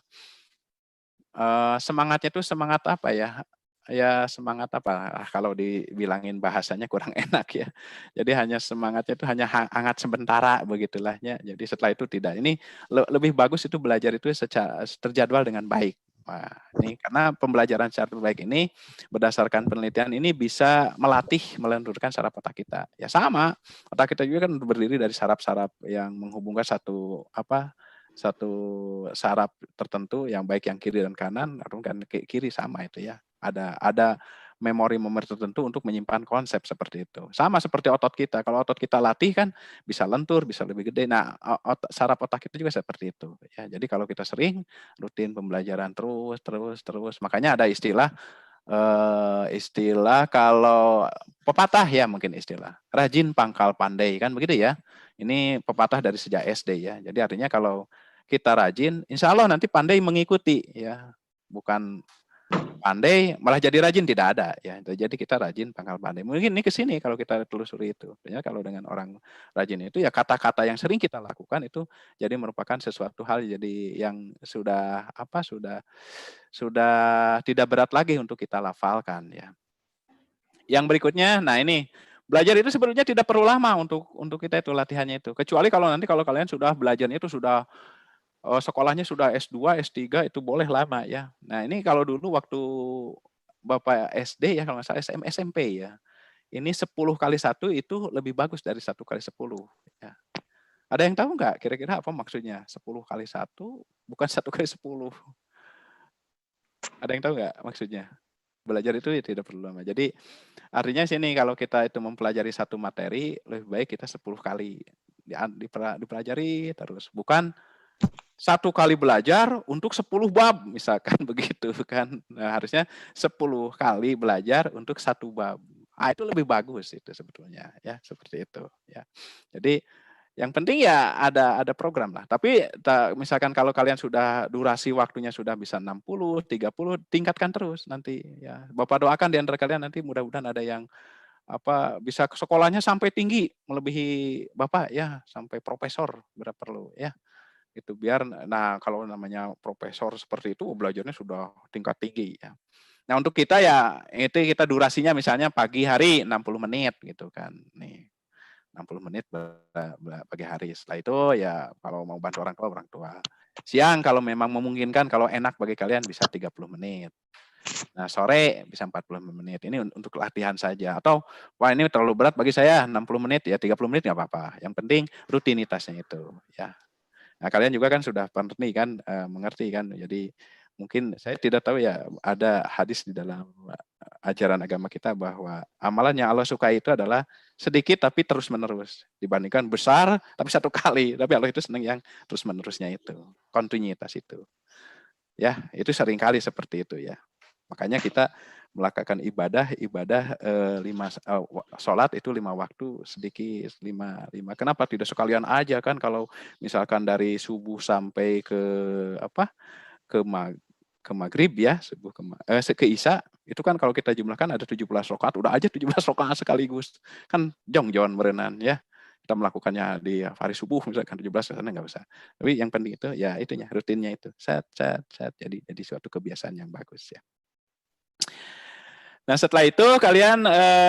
semangatnya itu semangat apa ya, ya semangat apa, kalau dibilangin bahasanya kurang enak ya. Jadi hanya semangatnya itu hanya hangat sementara begitulah ya. Jadi setelah itu tidak, ini lebih bagus itu belajar itu secara terjadwal dengan baik. Nah, ini karena pembelajaran secara terbaik ini berdasarkan penelitian ini bisa melatih melenturkan saraf otak kita. Ya sama, otak kita juga kan berdiri dari saraf-saraf yang menghubungkan satu saraf tertentu yang baik yang kiri dan kanan, atau kan kiri sama itu ya. Ada memori-memori tertentu untuk menyimpan konsep seperti itu. Sama seperti otot kita. Kalau otot kita latih kan bisa lentur, bisa lebih gede. Nah, saraf otak kita juga seperti itu. Ya, jadi kalau kita sering rutin pembelajaran terus, makanya ada istilah kalau pepatah ya mungkin istilah rajin pangkal pandai kan begitu ya. Ini pepatah dari sejak SD ya. Jadi artinya kalau kita rajin, insya Allah nanti pandai mengikuti ya. Bukan pandai malah jadi rajin tidak ada ya. Jadi kita rajin pangkal pandai. Mungkin ini ke sini kalau kita telusuri itu. Sebenarnya kalau dengan orang rajin itu ya kata-kata yang sering kita lakukan itu jadi merupakan sesuatu hal jadi yang sudah tidak berat lagi untuk kita lafalkan ya. Yang berikutnya, nah ini belajar itu sebenarnya tidak perlu lama untuk kita itu latihannya itu. Kecuali kalau kalian sudah belajarnya itu sudah sekolahnya sudah S2, S3 itu boleh lama ya. Nah, ini kalau dulu waktu Bapak SD ya kalau nggak salah SMP ya. Ini 10 kali 1 itu lebih bagus dari 1 kali 10 ya. Ada yang tahu nggak kira-kira apa maksudnya? 10 kali 1 bukan 1 kali 10. Ada yang tahu nggak maksudnya? Belajar itu ya tidak perlu lama. Jadi artinya sini kalau kita itu mempelajari satu materi lebih baik kita 10 kali dipelajari terus. Bukan 1 kali belajar untuk 10 bab misalkan begitu kan. Nah, harusnya 10 kali belajar untuk 1 bab. Itu lebih bagus itu sebetulnya ya, seperti itu ya. Jadi yang penting ya ada program lah. Tapi misalkan kalau kalian sudah durasi waktunya sudah bisa 60, 30, tingkatkan terus nanti ya. Bapak doakan di antara kalian nanti mudah-mudahan ada yang bisa ke sekolahnya sampai tinggi melebihi Bapak ya, sampai profesor bila perlu ya. Itu biar kalau namanya profesor seperti itu belajarnya sudah tingkat tinggi ya. Nah, untuk kita ya itu kita durasinya misalnya pagi hari 60 menit gitu kan. Nih. 60 menit pagi hari. Setelah itu ya kalau mau bantu orang tua. Siang kalau memang memungkinkan, kalau enak bagi kalian bisa 30 menit. Nah, sore bisa 40 menit. Ini untuk latihan saja. Atau, wah ini terlalu berat bagi saya 60 menit, ya 30 menit nggak apa-apa. Yang penting rutinitasnya itu. Ya. Nah, kalian juga kan sudah pandemi kan, mengerti kan. Jadi mungkin saya tidak tahu ya ada hadis di dalam ajaran agama kita bahwa amalan yang Allah suka itu adalah sedikit tapi terus menerus dibandingkan besar tapi 1 kali, tapi Allah itu senang yang terus menerusnya itu, kontinuitas itu ya, itu sering kali seperti itu ya. Makanya kita melakukan ibadah sholat itu 5 waktu sedikit lima. Kenapa tidak sekalian aja kan? Kalau misalkan dari subuh sampai ke ke maghrib ya, subuh ke isya, itu kan kalau kita jumlahkan ada 17 rakaat, udah aja 17 rakaat sekaligus. Kan jong-jon merenang ya. Kita melakukannya di hari subuh misalkan 17 ke sana nggak usah. Tapi yang penting itu ya itunya, rutinnya itu. Set. Jadi suatu kebiasaan yang bagus ya. Nah, setelah itu kalian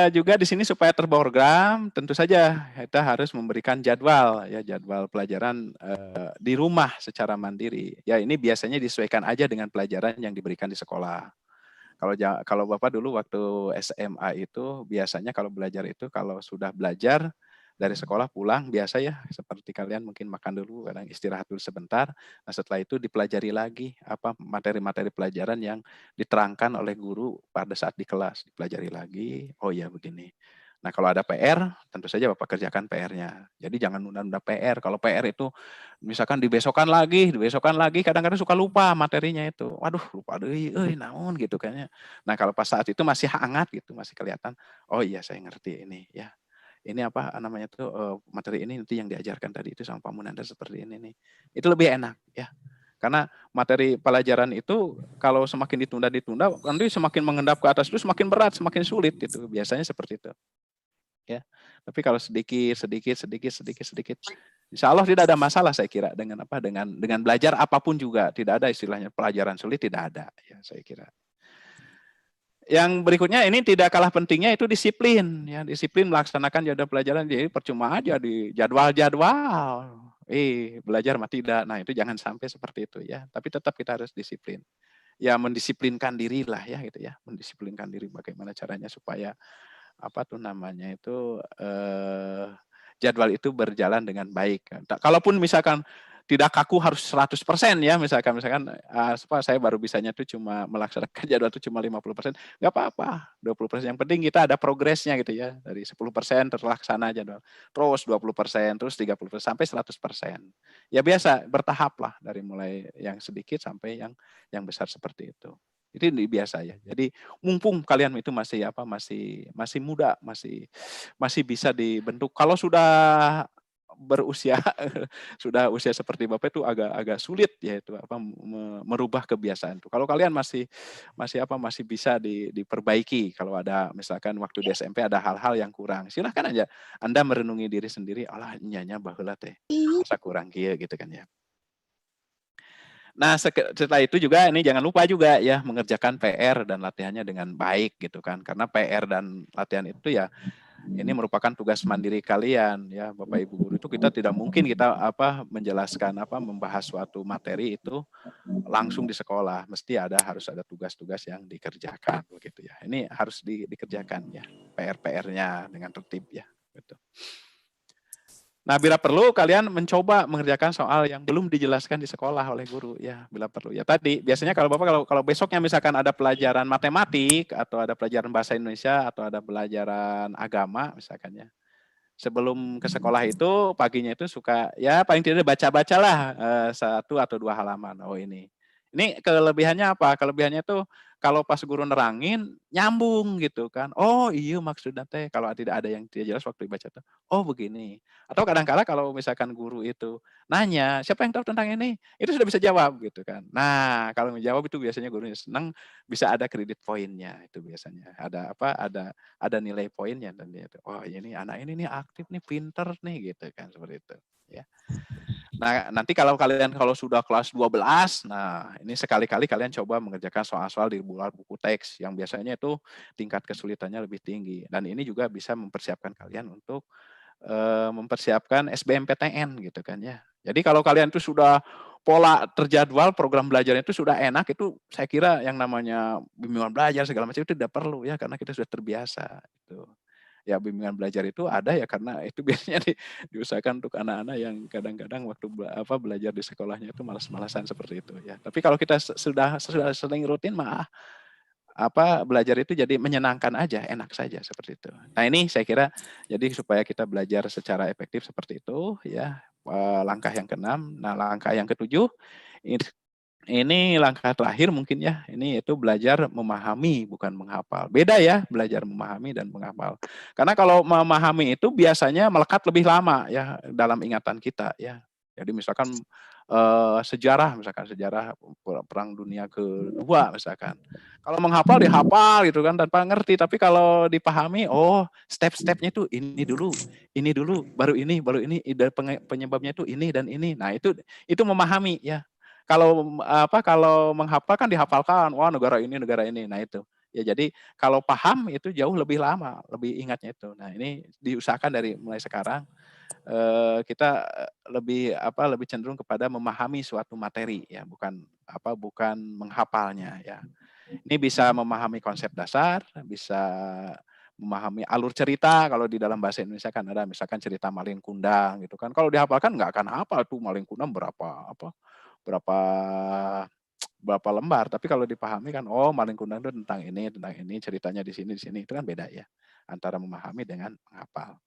juga di sini supaya terprogram, tentu saja kita harus memberikan jadwal ya, jadwal pelajaran di rumah secara mandiri. Ya, ini biasanya disesuaikan aja dengan pelajaran yang diberikan di sekolah. Kalau Bapak dulu waktu SMA itu biasanya kalau belajar itu kalau sudah belajar dari sekolah pulang biasa ya, seperti kalian mungkin makan dulu, kadang istirahat dulu sebentar. Nah, setelah itu dipelajari lagi apa materi-materi pelajaran yang diterangkan oleh guru pada saat di kelas, dipelajari lagi. Oh iya begini. Nah, kalau ada PR, tentu saja Bapak kerjakan PR-nya. Jadi jangan nunda-nunda PR. Kalau PR itu misalkan dibesokkan lagi, kadang-kadang suka lupa materinya itu. Waduh, lupa deh, naon gitu kayaknya. Nah, kalau pas saat itu masih hangat gitu, masih kelihatan, oh iya saya ngerti ini ya. Ini apa namanya tuh materi ini nanti yang diajarkan tadi itu sama Pak Munandar seperti ini nih. Itu lebih enak ya. Karena materi pelajaran itu kalau semakin ditunda nanti semakin mengendap ke atas itu semakin berat, semakin sulit itu. Biasanya seperti itu. Ya. Tapi kalau sedikit, insya Allah tidak ada masalah saya kira dengan belajar apapun juga. Tidak ada istilahnya pelajaran sulit, tidak ada ya saya kira. Yang berikutnya ini tidak kalah pentingnya itu disiplin ya, disiplin melaksanakan jadwal pelajaran. Jadi percuma aja di jadwal belajar mah tidak. Nah, itu jangan sampai seperti itu ya, tapi tetap kita harus disiplin ya, mendisiplinkan diri lah ya gitu ya, mendisiplinkan diri bagaimana caranya supaya jadwal itu berjalan dengan baik. Kalaupun misalkan tidak kaku harus 100% ya, misalkan saya baru bisanya itu cuma melaksanakan jadwal itu cuma 50%, nggak apa-apa, 20%. Yang penting kita ada progresnya gitu ya, dari 10% terlaksana jadwal, terus 20%, terus 30%, sampai 100%. Ya biasa, bertahap lah, dari mulai yang sedikit sampai yang besar seperti itu. Itu biasa ya. Jadi mumpung kalian itu masih muda, masih bisa dibentuk. Kalau sudah berusia sudah usia seperti Bapak itu agak sulit ya itu merubah kebiasaan itu. Kalau kalian masih bisa diperbaiki. Kalau ada misalkan waktu di SMP ada hal-hal yang kurang, silahkan aja Anda merenungi diri sendiri, alah nyanya baheula teh masa kurang kieu gitu kan ya. Nah, setelah itu juga ini jangan lupa juga ya mengerjakan PR dan latihannya dengan baik gitu kan. Karena PR dan latihan itu ya ini merupakan tugas mandiri kalian ya Bapak Ibu guru. Itu kita tidak mungkin kita menjelaskan membahas suatu materi itu langsung di sekolah. Mesti harus ada tugas-tugas yang dikerjakan begitu ya. Ini harus dikerjakan ya PR-PR-nya dengan tertib ya gitu. Nah, bila perlu kalian mencoba mengerjakan soal yang belum dijelaskan di sekolah oleh guru ya, bila perlu. Ya tadi biasanya kalau Bapak kalau besoknya misalkan ada pelajaran matematik atau ada pelajaran bahasa Indonesia atau ada pelajaran agama misalkan ya. Sebelum ke sekolah itu paginya itu suka ya paling tidak baca-bacalah 1 atau 2 halaman. Oh ini. Ini kelebihannya apa? Kelebihannya tuh kalau pas guru nerangin nyambung gitu kan. Oh iya maksudnya teh kalau tidak ada yang tidak jelas waktu dibaca tuh. Oh begini. Atau kadang-kala kalau misalkan guru itu nanya, siapa yang tahu tentang ini? Itu sudah bisa jawab gitu kan. Nah, kalau menjawab itu biasanya gurunya senang, bisa ada kredit poinnya itu biasanya. Ada nilai poinnya dan dia itu. Oh, ini anak ini nih aktif nih, pinter nih gitu kan seperti itu ya. Nah, nanti kalau sudah kelas 12, nah ini sekali-kali kalian coba mengerjakan soal-soal di luar buku teks yang biasanya itu tingkat kesulitannya lebih tinggi. Dan ini juga bisa mempersiapkan kalian untuk mempersiapkan SBMPTN gitu kan ya. Jadi kalau kalian itu sudah pola terjadwal program belajarnya itu sudah enak, itu saya kira yang namanya bimbingan belajar segala macam itu tidak perlu ya karena kita sudah terbiasa itu. Ya bimbingan belajar itu ada ya karena itu biasanya diusahakan untuk anak-anak yang kadang-kadang waktu belajar di sekolahnya itu malas-malasan seperti itu ya. Tapi kalau kita sudah sering rutin mah belajar itu jadi menyenangkan aja, enak saja seperti itu. Nah, ini saya kira jadi supaya kita belajar secara efektif seperti itu ya. Langkah yang ke-6. Nah, langkah yang ke-7 ini ini langkah terakhir mungkin ya, ini itu belajar memahami bukan menghafal. Beda ya belajar memahami dan menghafal. Karena kalau memahami itu biasanya melekat lebih lama ya dalam ingatan kita ya. Jadi misalkan misalkan sejarah Perang Dunia Kedua misalkan. Kalau menghafal dihafal gitu kan tanpa ngerti, tapi kalau dipahami, oh step-stepnya itu ini dulu, baru ini, penyebabnya itu ini dan ini. Nah itu memahami ya. Kalau menghafal kan dihafalkan, wah negara ini. Nah itu. Ya jadi kalau paham itu jauh lebih lama, lebih ingatnya itu. Nah ini diusahakan dari mulai sekarang kita lebih cenderung kepada memahami suatu materi ya, bukan menghafalnya ya. Ini bisa memahami konsep dasar, bisa memahami alur cerita. Kalau di dalam bahasa Indonesia kan ada misalkan cerita Malin Kundang gitu kan. Kalau dihafalkan nggak akan hafal tuh Malin Kundang berapa berapa lembar, tapi kalau dipahami kan, oh Malin Kundang itu tentang ini, ceritanya di sini, itu kan beda ya, antara memahami dengan menghafal.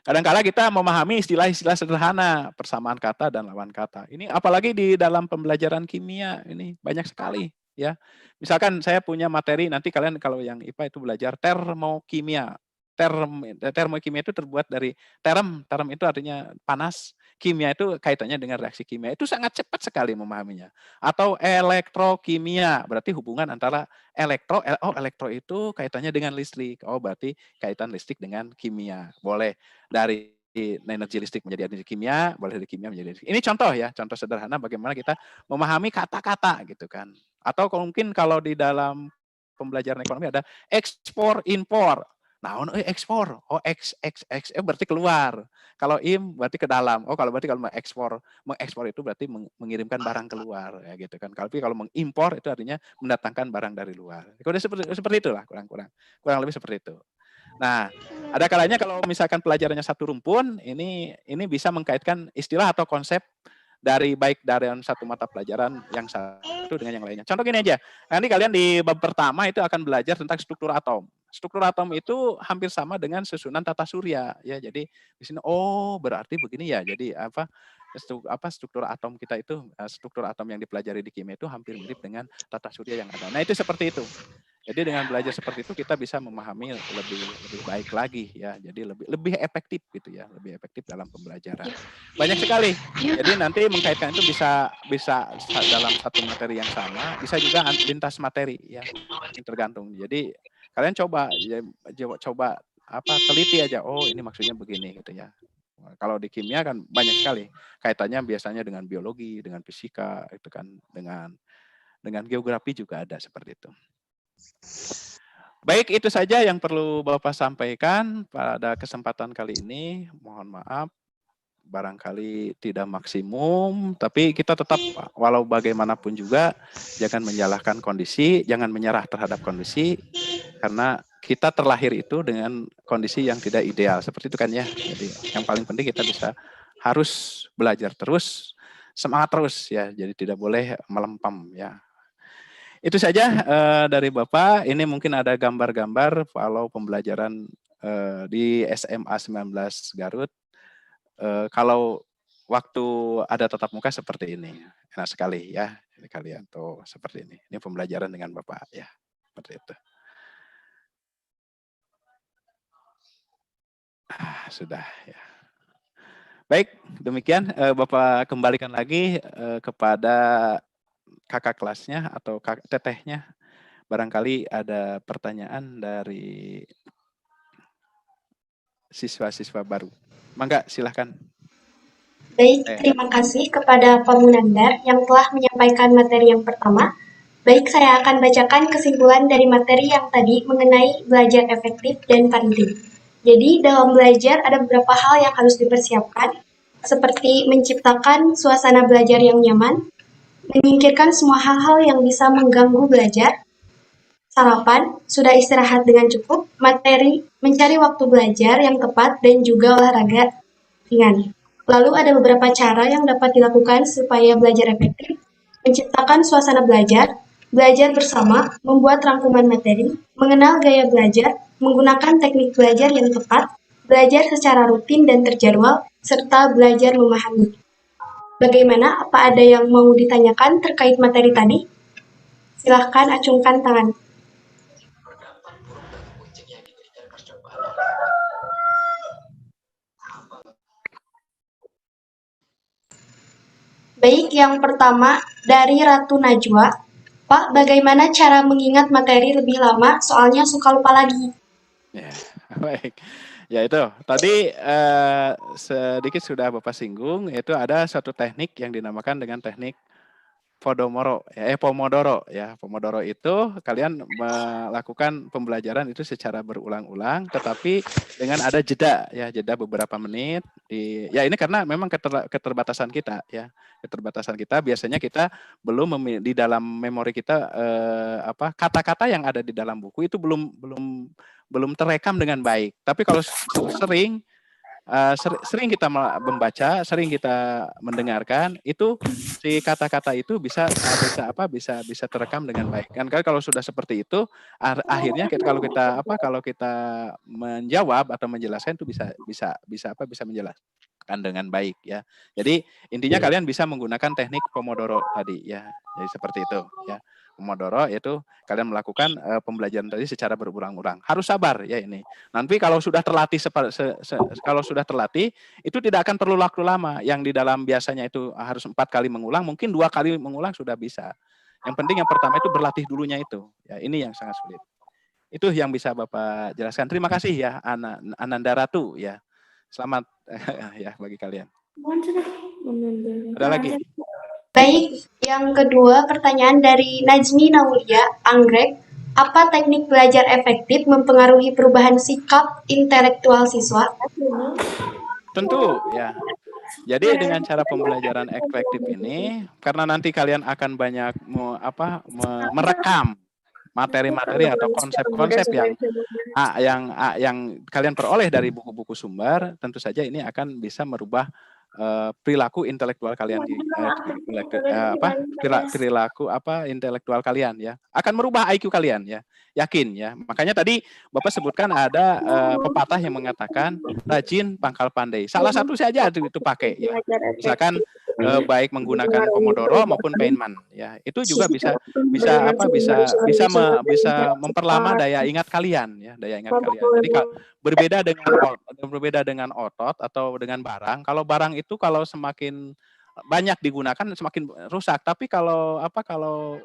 Kadang-kala kita memahami istilah-istilah sederhana, persamaan kata dan lawan kata. Ini apalagi di dalam pembelajaran kimia, ini banyak sekali ya. Misalkan saya punya materi, nanti kalian kalau yang IPA itu belajar termokimia. Termokimia itu terbuat dari term itu artinya panas, kimia itu kaitannya dengan reaksi kimia. Itu sangat cepat sekali memahaminya. Atau elektrokimia, berarti hubungan antara elektro itu kaitannya dengan listrik. Oh, berarti kaitan listrik dengan kimia. Boleh dari energi listrik menjadi energi kimia, boleh dari kimia menjadi energi. Ini contoh ya, contoh sederhana bagaimana kita memahami kata-kata gitu kan. Atau mungkin kalau di dalam pembelajaran ekonomi ada ekspor impor. Nah, ekspor, berarti keluar. Kalau berarti ke dalam. Oh, berarti kalau mengekspor itu berarti mengirimkan barang keluar, ya gitu kan. Tapi kalau mengimpor itu artinya mendatangkan barang dari luar. Udah seperti itulah, kurang lebih seperti itu. Nah, ada kalanya kalau misalkan pelajarannya satu rumpun, ini bisa mengkaitkan istilah atau konsep baik dari satu mata pelajaran yang satu dengan yang lainnya. Contoh gini aja, nanti kalian di bab pertama itu akan belajar tentang struktur atom. Struktur atom itu hampir sama dengan susunan tata surya ya. Jadi di sini berarti begini ya. Jadi struktur atom kita itu, struktur atom yang dipelajari di kimia itu hampir mirip dengan tata surya yang ada. Nah, itu seperti itu. Jadi dengan belajar seperti itu kita bisa memahami lebih baik lagi ya. Jadi lebih efektif gitu ya, lebih efektif dalam pembelajaran. Banyak sekali. Jadi nanti mengkaitkan itu bisa dalam satu materi yang sama, bisa juga lintas materi ya. Tergantung. Jadi kalian coba teliti aja. Oh, ini maksudnya begini gitu ya. Kalau di kimia kan banyak sekali kaitannya biasanya dengan biologi, dengan fisika, itu kan dengan geografi juga ada seperti itu. Baik, itu saja yang perlu Bapak sampaikan pada kesempatan kali ini. Mohon maaf, barangkali tidak maksimum, tapi kita tetap walau bagaimanapun juga jangan menyalahkan kondisi, jangan menyerah terhadap kondisi, karena kita terlahir itu dengan kondisi yang tidak ideal. Seperti itu kan ya. Jadi yang paling penting kita harus belajar terus, semangat terus ya. Jadi tidak boleh melempem ya. Itu saja dari Bapak. Ini mungkin ada gambar-gambar kalau pembelajaran di SMA 19 Garut. Kalau waktu ada tatap muka seperti ini. Enak sekali ya. Ini kalian tuh seperti ini. Ini pembelajaran dengan Bapak ya. Seperti itu. Sudah ya. Baik, demikian Bapak kembalikan lagi kepada kakak kelasnya atau tetehnya. Barangkali ada pertanyaan dari siswa-siswa baru. Mangga, silahkan. Baik, terima kasih kepada Pak Munandar yang telah menyampaikan materi yang pertama. Baik, saya akan bacakan kesimpulan dari materi yang tadi mengenai belajar efektif dan parenting. Jadi, dalam belajar ada beberapa hal yang harus dipersiapkan, seperti menciptakan suasana belajar yang nyaman, menyingkirkan semua hal-hal yang bisa mengganggu belajar, sarapan, sudah istirahat dengan cukup, materi, mencari waktu belajar yang tepat, dan juga olahraga ringan. Lalu ada beberapa cara yang dapat dilakukan supaya belajar efektif, menciptakan suasana belajar bersama, membuat rangkuman materi, mengenal gaya belajar, menggunakan teknik belajar yang tepat, belajar secara rutin dan terjadwal, serta belajar memahami. Bagaimana? Apa ada yang mau ditanyakan terkait materi tadi? Silahkan acungkan tangan. Baik, yang pertama dari Ratu Najwa. Pak, bagaimana cara mengingat materi lebih lama? Soalnya suka lupa lagi. Ya, baik. Ya itu tadi sedikit sudah Bapak singgung, yaitu ada satu teknik yang dinamakan dengan teknik Pomodoro ya. Pomodoro itu kalian melakukan pembelajaran itu secara berulang-ulang, tetapi dengan ada jeda ya, jeda beberapa menit. Ya ini karena memang keterbatasan kita ya, keterbatasan kita. Biasanya kita belum di dalam memori kita kata-kata yang ada di dalam buku itu belum terekam dengan baik. Tapi kalau sering sering kita membaca, sering kita mendengarkan, itu si kata-kata itu bisa terekam dengan baik. Kan kalau sudah seperti itu, akhirnya kalau kita menjawab atau menjelaskan itu bisa menjelaskan dengan baik ya. Jadi intinya kalian bisa menggunakan teknik Pomodoro tadi ya. Jadi seperti itu ya. Pomodoro itu kalian melakukan pembelajaran tadi secara berulang-ulang. Harus sabar ya ini. Nanti kalau sudah terlatih itu tidak akan perlu waktu lama. Yang di dalam biasanya itu harus 4 kali mengulang, mungkin 2 kali mengulang sudah bisa. Yang penting yang pertama itu berlatih dulunya itu. Ya, ini yang sangat sulit. Itu yang bisa Bapak jelaskan. Terima kasih ya Ananda Ratu ya. Selamat ya bagi kalian. Ada lagi? Baik, yang kedua pertanyaan dari Najmi Naulia, Anggrek. Apa teknik belajar efektif mempengaruhi perubahan sikap intelektual siswa? Tentu ya. Jadi dengan cara pembelajaran efektif ini, karena nanti kalian akan banyak merekam materi-materi atau konsep-konsep yang kalian peroleh dari buku-buku sumber, tentu saja ini akan bisa merubah perilaku intelektual kalian perilaku intelektual kalian ya, akan merubah IQ kalian ya, yakin ya. Makanya tadi Bapak sebutkan ada pepatah yang mengatakan rajin pangkal pandai. Salah satu saja itu pakai ya. Misalkan baik menggunakan Pomodoro maupun Feynman ya. Itu juga bisa memperlama daya ingat kalian ya, daya ingat kalian. Jadi berbeda dengan otot atau dengan barang. Kalau barang itu kalau semakin banyak digunakan semakin rusak. Tapi kalau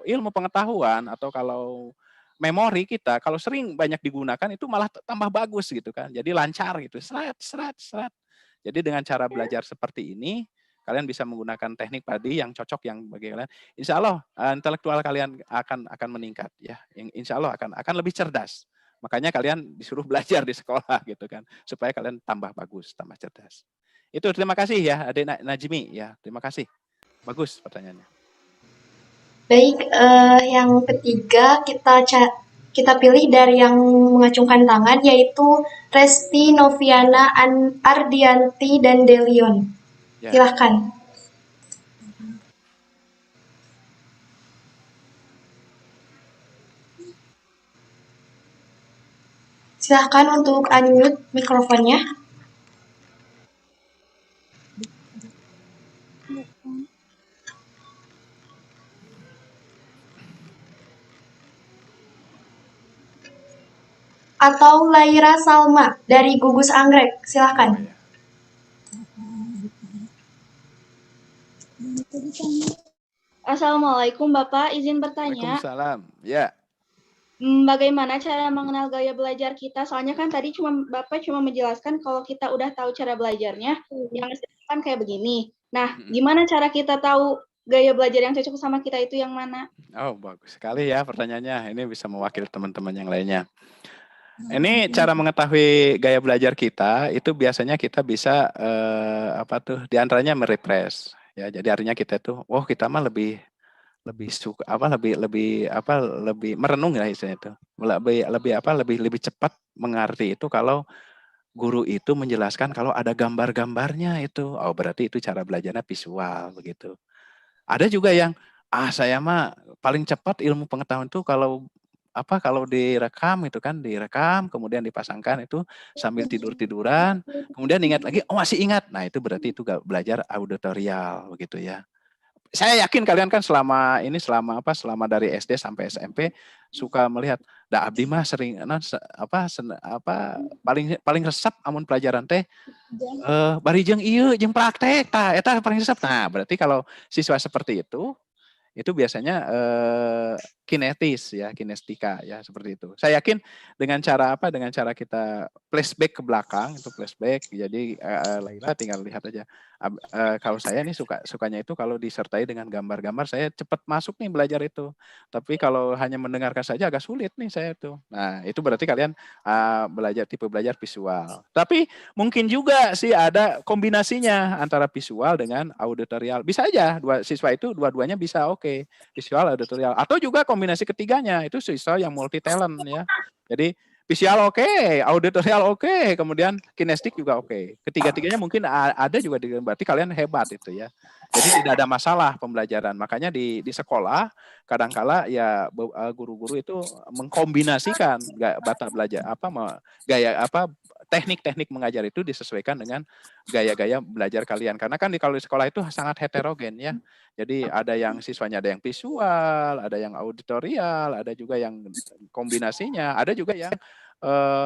ilmu pengetahuan atau kalau memori kita kalau sering banyak digunakan itu malah tambah bagus gitu kan. Jadi lancar gitu. Seret. Jadi dengan cara belajar seperti ini kalian bisa menggunakan teknik tadi yang cocok yang bagi kalian. Insya Allah intelektual kalian akan meningkat ya. Insya Allah akan lebih cerdas. Makanya kalian disuruh belajar di sekolah gitu kan, supaya kalian tambah bagus, tambah cerdas. Itu terima kasih ya Adik Najmi ya, terima kasih. Bagus pertanyaannya. Baik, yang ketiga kita pilih dari yang mengacungkan tangan yaitu Resti Noviana Ardianti dan Delion. Ya. Silahkan. Silahkan untuk unmute mikrofonnya. Atau Laira Salma dari Gugus Anggrek, silahkan. Assalamualaikum Bapak, izin bertanya. Waalaikumsalam. Ya. Bagaimana cara mengenal gaya belajar kita? Soalnya kan tadi Bapak cuma menjelaskan kalau kita udah tahu cara belajarnya, yang kan kayak begini. Nah, gimana cara kita tahu gaya belajar yang cocok sama kita itu yang mana? Oh, bagus sekali ya pertanyaannya. Ini bisa mewakili teman-teman yang lainnya. Ini cara mengetahui gaya belajar kita itu biasanya kita bisa di antaranya merefresh ya. Jadi artinya kita tuh, kita mah lebih suka lebih merenung ya istilahnya itu. Lebih cepat mengerti itu kalau guru itu menjelaskan kalau ada gambar-gambarnya itu. Oh, berarti itu cara belajarnya visual begitu. Ada juga yang saya mah paling cepat ilmu pengetahuan itu kalau apa kalau direkam itu kan direkam kemudian dipasangkan itu sambil tidur-tiduran, kemudian ingat lagi, oh masih ingat. Nah, itu berarti itu belajar auditorial begitu ya. Saya yakin kalian kan selama dari SD sampai SMP suka melihat da abdi mah sering paling paling resep amun pelajaran teh bari jeung ieu jeung praktek tah eta paling resep. Nah, berarti kalau siswa seperti itu biasanya kinetis ya, kinestika ya seperti itu. Saya yakin dengan cara kita flashback ke belakang itu flashback. Jadi Laila tinggal lihat aja. Kalau saya nih sukanya itu kalau disertai dengan gambar-gambar saya cepat masuk nih belajar itu. Tapi kalau hanya mendengarkan saja agak sulit nih saya itu. Nah, itu berarti kalian tipe belajar visual. Tapi mungkin juga sih ada kombinasinya antara visual dengan auditorial. Bisa aja siswa itu dua-duanya bisa oke. Visual auditorial atau juga kombinasi ketiganya itu siswa yang multi talent ya. Jadi visual oke, auditorial oke, kemudian kinestik juga oke. Ketiga-tiganya mungkin ada juga berarti kalian hebat itu ya. Jadi tidak ada masalah pembelajaran. Makanya di sekolah kadangkala ya guru-guru itu mengkombinasikan teknik-teknik mengajar itu disesuaikan dengan gaya-gaya belajar kalian. Karena kan kalau di sekolah itu sangat heterogen ya. Jadi ada yang siswanya ada yang visual, ada yang auditorial, ada juga yang kombinasinya, ada juga yang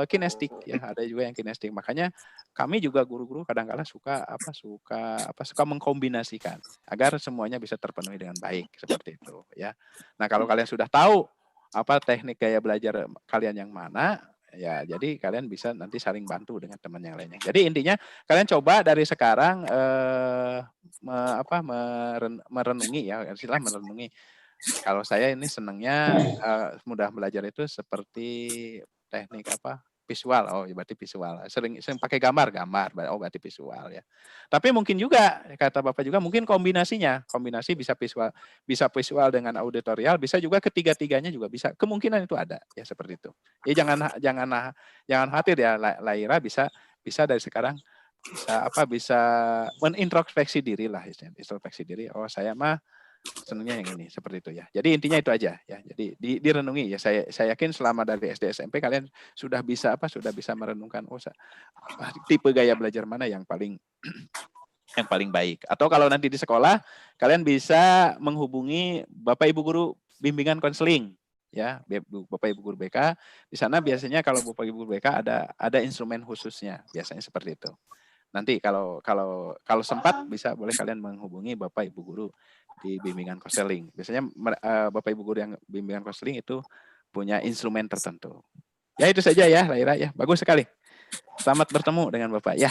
kinestik ya, ada juga yang kinestik. Makanya kami juga guru-guru kadang-kala suka mengkombinasikan agar semuanya bisa terpenuhi dengan baik seperti itu ya. Nah, kalau kalian sudah tahu teknik gaya belajar kalian yang mana, ya jadi kalian bisa nanti saling bantu dengan teman yang lainnya. Jadi intinya kalian coba dari sekarang merenungi ya, istilah merenungi. Kalau saya ini senangnya mudah belajar itu seperti teknik visual. Oh, ya berarti visual. Sering pakai gambar. Oh, berarti visual ya. Tapi mungkin juga kata Bapak juga mungkin kombinasinya. Kombinasi bisa visual dengan auditorial, bisa juga ketiga-tiganya juga bisa. Kemungkinan itu ada ya seperti itu. Ya jangan khawatir ya, Laira bisa dari sekarang bisa menintrospeksi diri lah, introspeksi diri. Oh, saya mah senangnya yang ini seperti itu ya. Jadi intinya itu aja ya. Jadi direnungi ya. Saya yakin selama dari SD SMP kalian sudah bisa merenungkan tipe gaya belajar mana yang paling baik. Atau kalau nanti di sekolah kalian bisa menghubungi Bapak Ibu guru bimbingan konseling ya, Bapak Ibu guru BK. Di sana biasanya kalau Bapak Ibu guru BK ada instrumen khususnya, biasanya seperti itu. Nanti kalau sempat boleh kalian menghubungi Bapak Ibu guru di bimbingan konseling. Biasanya Bapak Ibu guru yang bimbingan konseling itu punya instrumen tertentu. Ya itu saja ya, Laira ya. Bagus sekali. Selamat bertemu dengan Bapak ya.